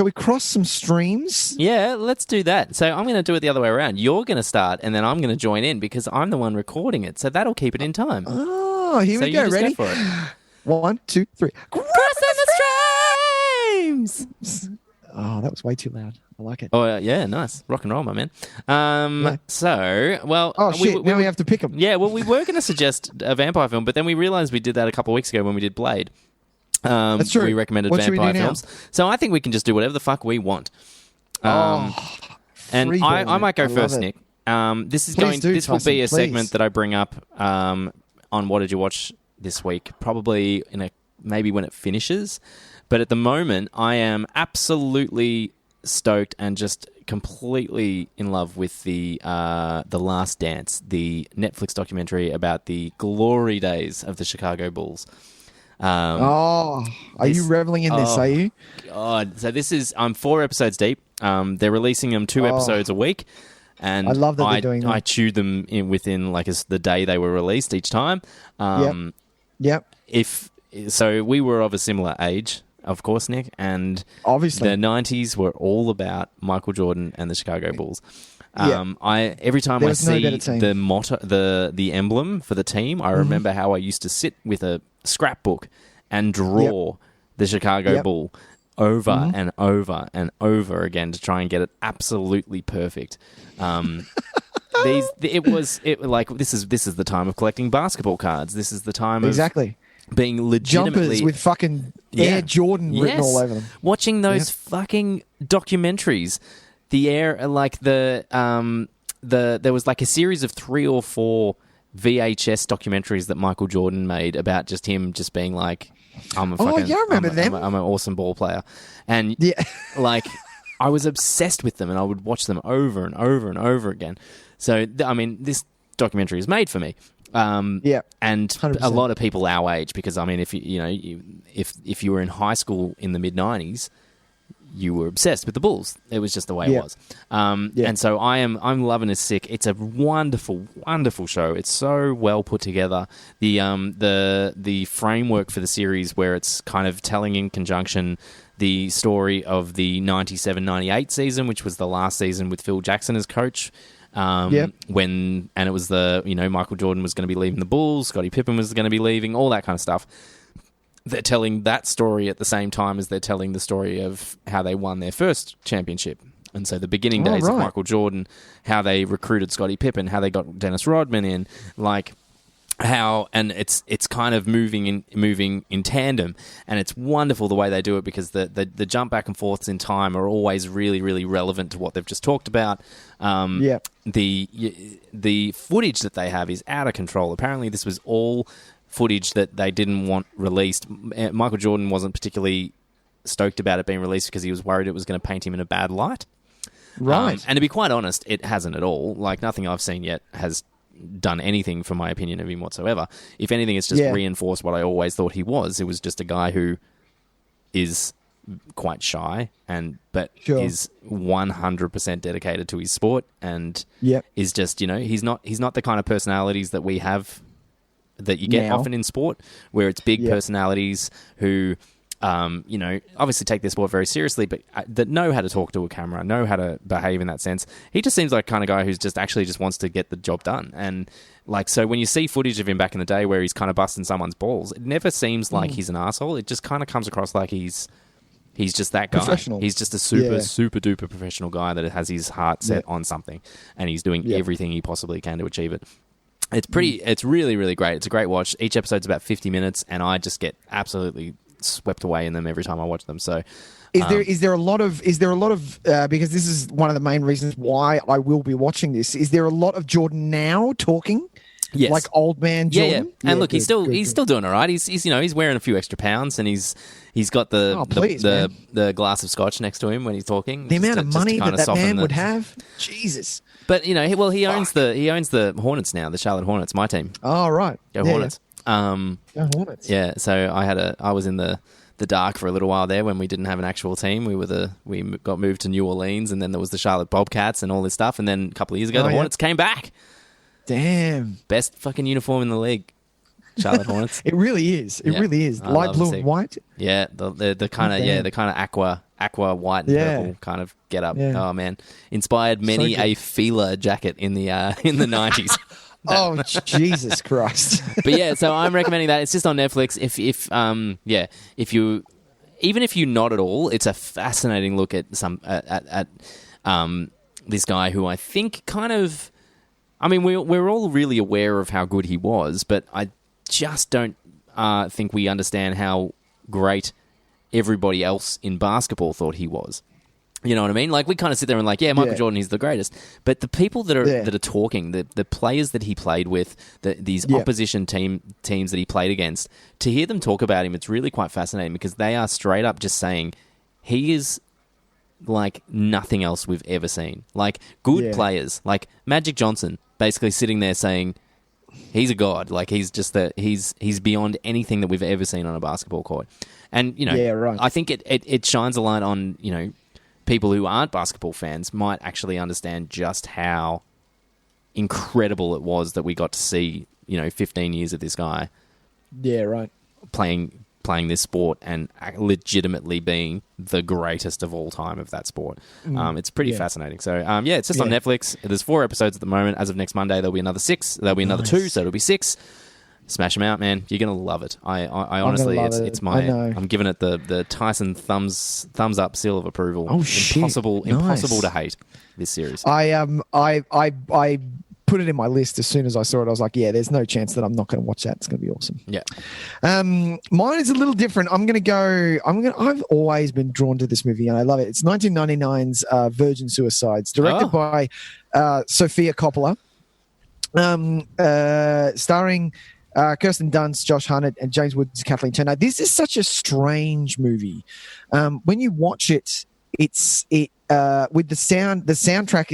we cross some streams? Yeah, let's do that. So I'm going to do it the other way around. You're going to start, and then I'm going to join in because I'm the one recording it. So that'll keep it in time. Oh, here we go. Ready? Go for it. 1, 2, 3. Crossing the streams! Oh, that was way too loud. I like it. Oh, yeah, nice. Rock and roll, my man. So, well... Oh, shit. Now we have to pick them. Yeah, well, we were going to suggest a vampire film, but then we realised we did that a couple of weeks ago when we did Blade. That's true. We recommended vampire films. So I think we can just do whatever the fuck we want. And I might go first, Nick. This will be a segment that I bring up on What Did You Watch This Week, probably maybe when it finishes. But at the moment, I am absolutely stoked and just completely in love with the Last Dance, the Netflix documentary about the glory days of the Chicago Bulls. Are you reveling in this? Are you? God, so I'm 4 episodes deep. They're releasing them 2 episodes a week. And I love that they're doing that. I chewed them within the day they were released each time. Yep. So we were of a similar age, of course, Nick, and obviously the 90s were all about Michael Jordan and the Chicago Bulls. Every time I see the motto, the emblem for the team, I remember how I used to sit with a scrapbook and draw the Chicago Bull over and over and over again to try and get it absolutely perfect. This is the time of collecting basketball cards. This is the time of being legitimately jumpers with fucking Air Jordan written all over them. Watching those fucking documentaries, there was like a series of 3 or 4 VHS documentaries that Michael Jordan made about just him just being like, I'm an awesome ball player. And I was obsessed with them and I would watch them over and over and over again. So, this documentary is made for me. And 100%. A lot of people our age, because if if you were in high school in the mid-90s, you were obsessed with the Bulls. It was just the way it was. And so I'm loving this sick. It's a wonderful, wonderful show. It's so well put together. The framework for the series, where it's kind of telling in conjunction the story of the 97-98 season, which was the last season with Phil Jackson as coach. And it was Michael Jordan was going to be leaving the Bulls, Scottie Pippen was going to be leaving, all that kind of stuff. They're telling that story at the same time as they're telling the story of how they won their first championship. And so the beginning days of Michael Jordan, how they recruited Scottie Pippen, how they got Dennis Rodman in, it's kind of moving in tandem, and it's wonderful the way they do it, because the jump back and forths in time are always really, really relevant to what they've just talked about. The footage that they have is out of control. Apparently, this was all footage that they didn't want released. Michael Jordan wasn't particularly stoked about it being released because he was worried it was going to paint him in a bad light. Right. And to be quite honest, it hasn't at all. Nothing I've seen yet has done anything for my opinion of him whatsoever. If anything, it's just reinforced what I always thought he was. It was just a guy who is quite shy but is 100% dedicated to his sport, and is just, he's not the kind of personalities that we have that you get often in sport, where it's big personalities who obviously take their sport very seriously, but that know how to talk to a camera, know how to behave in that sense. He just seems like the kind of guy who's just wants to get the job done. And so when you see footage of him back in the day where he's kind of busting someone's balls, it never seems like he's an asshole. It just kind of comes across like he's just that guy. He's just a super duper professional guy that has his heart set on something, and he's doing everything he possibly can to achieve it. It's really, really great. It's a great watch. Each episode's about 50 minutes, and I just get absolutely swept away in them every time I watch them. So, is there a lot of because this is one of the main reasons why I will be watching this. Is there a lot of Jordan now talking? Yes. Like old man Jordan? Yeah. And look, he's still doing all right. He's wearing a few extra pounds, and he's got the glass of scotch next to him when he's talking. The amount of money that man would have, Jesus. But he owns the Hornets now, the Charlotte Hornets, my team. Oh right, go Hornets. Go Hornets. Yeah. So I was in the dark for a little while there when we didn't have an actual team. We got moved to New Orleans, and then there was the Charlotte Bobcats and all this stuff. And then a couple of years ago, the Hornets came back. Damn. Best fucking uniform in the league. Charlotte Hornets. It really is. It really is. Light blue and white. Yeah, the kind of aqua white and purple kind of get up. Yeah. Oh man, inspired many a Fila jacket in the 90s. Oh Jesus Christ! But so I'm recommending that. It's just on Netflix. If you're not at all, it's a fascinating look at this guy who I think kind of. I mean, we're all really aware of how good he was, but I just don't think we understand how great everybody else in basketball thought he was. You know what I mean? We kind of sit there and Michael Jordan, he's the greatest. But the people that are talking, the players that he played with, these opposition teams that he played against, to hear them talk about him, it's really quite fascinating, because they are straight up just saying he is like nothing else we've ever seen. Like good players, like Magic Johnson, basically sitting there saying he's a god. Like he's just he's beyond anything that we've ever seen on a basketball court. And I think it shines a light on people who aren't basketball fans might actually understand just how incredible it was that we got to see 15 years of this guy. Yeah, right. Playing this sport and legitimately being the greatest of all time of that sport. It's pretty fascinating. So, it's just on Netflix. There's 4 episodes at the moment. As of next Monday, there'll be another 6. There'll be another 2, so it'll be 6. Smash them out, man. You're going to love it. I honestly, it's my... I'm giving it the Tyson thumbs up seal of approval. Oh, shit. Impossible to hate this series. I put it in my list as soon as I saw it. I was like, yeah, there's no chance that I'm not going to watch that. It's going to be awesome. Yeah. Mine is a little different. I've always been drawn to this movie and I love it. It's 1999's Virgin Suicides, directed by Sofia Coppola, starring Kirsten Dunst, Josh Hartnett, and James Woods, Kathleen Turner. This is such a strange movie. When you watch it, with the soundtrack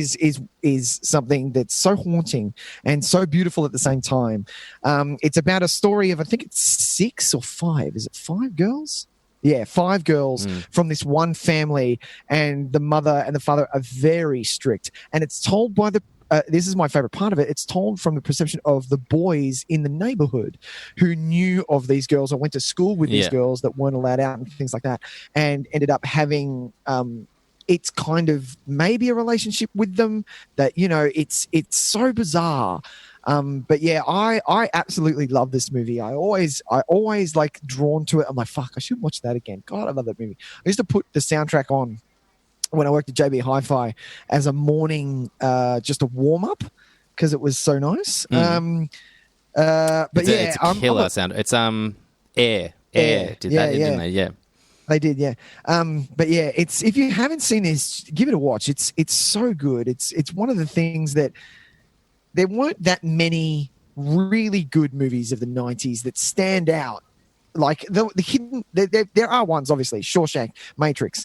is something that's so haunting and so beautiful at the same time. It's about a story of, I think it's 6 or 5. Is it 5 girls? Yeah, 5 girls from this one family, and the mother and the father are very strict. And it's told by this is my favorite part of it. It's told from the perception of the boys in the neighborhood who knew of these girls or went to school with these girls that weren't allowed out and things like that, and ended up having it's kind of maybe a relationship with them that, it's so bizarre. But yeah, I absolutely love this movie. I always like drawn to it. I'm like, fuck, I should watch that again. God, I love that movie. I used to put the soundtrack on when I worked at JB Hi-Fi as a morning, just a warm up because it was so nice. But it's a killer sound. It's Air did that, didn't they? Yeah. They did, yeah. But yeah, it's, if you haven't seen this, give it a watch. It's so good. It's one of the things that there weren't that many really good movies of the 90s that stand out. Like the hidden, there are ones, obviously, Shawshank, Matrix,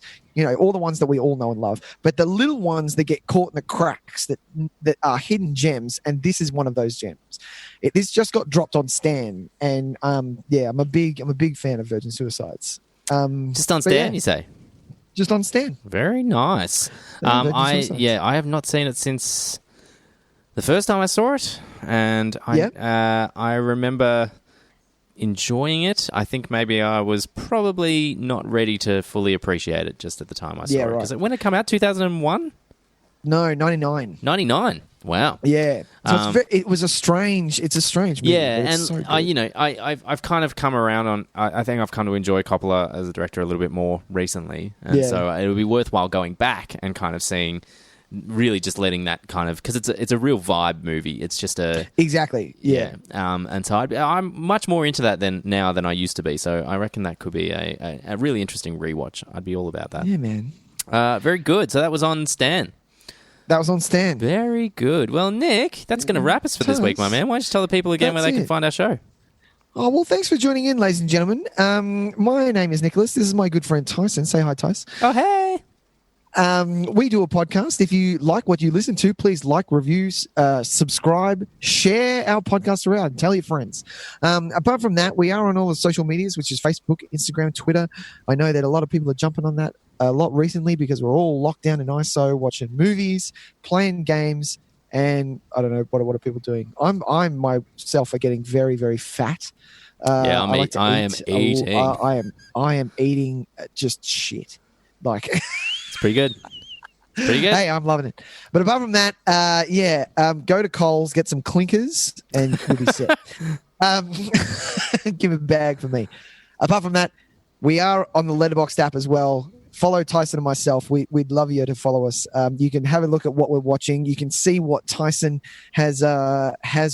all the ones that we all know and love. But the little ones that get caught in the cracks that are hidden gems, and this is one of those gems. This just got dropped on Stan, and I'm a big fan of Virgin Suicides. Just on Stan, you say? Just on Stan. Very nice. I have not seen it since the first time I saw it, and I remember enjoying it. I think maybe I was probably not ready to fully appreciate it just at the time I saw it. Right. Because when it came out, 2001? No, 99. 99. Wow. Yeah. So it's a strange movie. Yeah, and so I've kind of come around on. I think I've come to enjoy Coppola as a director a little bit more recently, and so it would be worthwhile going back and kind of seeing. Really, just letting that kind of, because it's a real vibe movie. It's just exactly and so I'm much more into that than I used to be. So I reckon that could be a really interesting rewatch. I'd be all about that. Yeah, man. Very good. So that was on Stan. That was on Stan. Very good. Well, Nick, that's going to wrap us for this week, my man. Why don't you tell the people again where they can find our show? Oh, well, thanks for joining in, ladies and gentlemen. My name is Nicholas. This is my good friend Tyson. Say hi, Tys. Oh, hey. We do a podcast. If you like what you listen to, please like, reviews, subscribe, share our podcast around, tell your friends. Apart from that, we are on all the social medias, which is Facebook, Instagram, Twitter. I know that a lot of people are jumping on that a lot recently because we're all locked down in ISO, watching movies, playing games, and I don't know, what are people doing? I'm myself are getting very, very fat. I am eating just shit. Like... Pretty good. Hey, I'm loving it. But apart from that, go to Coles, get some clinkers, and you'll be set. Give a bag for me. Apart from that, we are on the Letterboxd app as well. Follow Tyson and myself. We'd love you to follow us. You can have a look at what we're watching. You can see what Tyson has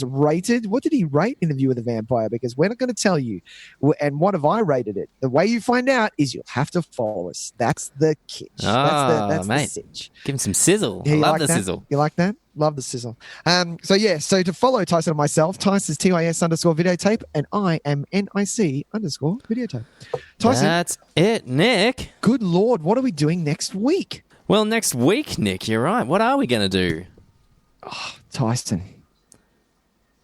rated. What did he rate in The View of the Vampire? Because we're not going to tell you. And what have I rated it? The way you find out is you'll have to follow us. That's the kitch. That's the sitch. Give him some sizzle. I love the sizzle. You like that? Love the sizzle. So to follow Tyson and myself, Tyson is TYS_videotape, and I am NIC_videotape. Tyson, that's it, Nick. Good Lord, what are we doing next week? Well, next week, Nick, you're right. What are we going to do? Tyson.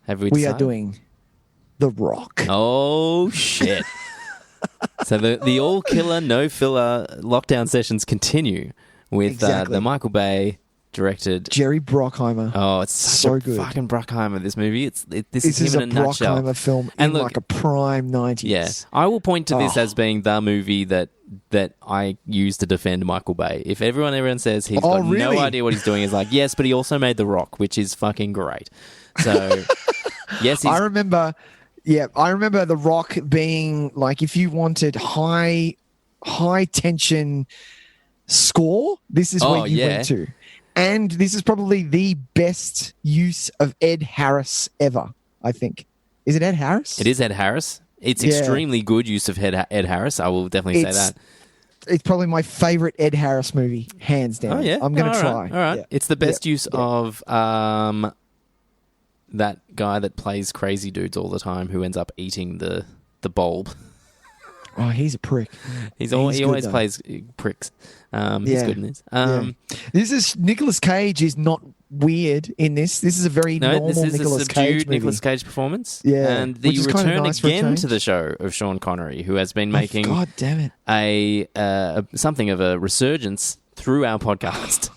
Have we We are decided? doing The Rock. Oh, shit. So the all-killer, no-filler lockdown sessions continue with the Michael Bay directed Jerry Bruckheimer. Oh, it's such So a good. fucking Bruckheimer, this movie. This This is is him a in a nutshell. Bruckheimer film And in look, like a prime 90s. Yeah, I will point to this as being the movie that I use to defend Michael Bay. If everyone says he's got really? no idea what he's doing, it's like, yes, but he also made The Rock, which is fucking great. So, yes, he's... I remember The Rock being like, if you wanted high tension score, this is where you went to. And this is probably the best use of Ed Harris ever, I think. Is it Ed Harris? It is Ed Harris. It's extremely good use of Ed Harris. I will definitely say that. It's probably my favorite Ed Harris movie, hands down. Oh, yeah. I'm going to try. All right. Yeah. It's the best use of that guy that plays crazy dudes all the time who ends up eating the bulb. Oh, he's a prick. He always plays pricks. He's good in this. This is Nicolas Cage is not weird in this. This is a very normal this is Nicolas a Cage subdued movie. Nicolas Cage performance. Yeah, and the which is kind of return nice for a again change. to the show of Sean Connery, who has been making God damn it, something of a resurgence through our podcast.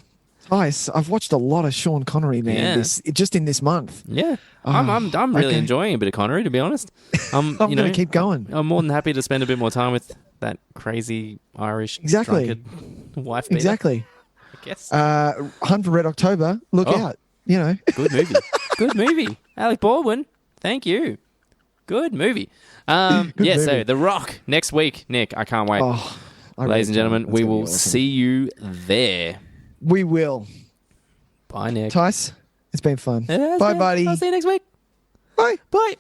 Nice. I've watched a lot of Sean Connery, man. Just in this month. Yeah, I'm really enjoying a bit of Connery, to be honest. I'm going to keep going. I'm more than happy to spend a bit more time with that crazy Irish drunkard wife beater. Exactly. I guess. Hunt for Red October. Look out. You know. Good movie. Good movie. Alec Baldwin. Thank you. Good movie. Good movie. So The Rock next week, Nick. I can't wait. Ladies and gentlemen, we will see you there. We will. Bye, Nick. Tys, it's been fun. Bye, buddy. I'll see you next week. Bye. Bye.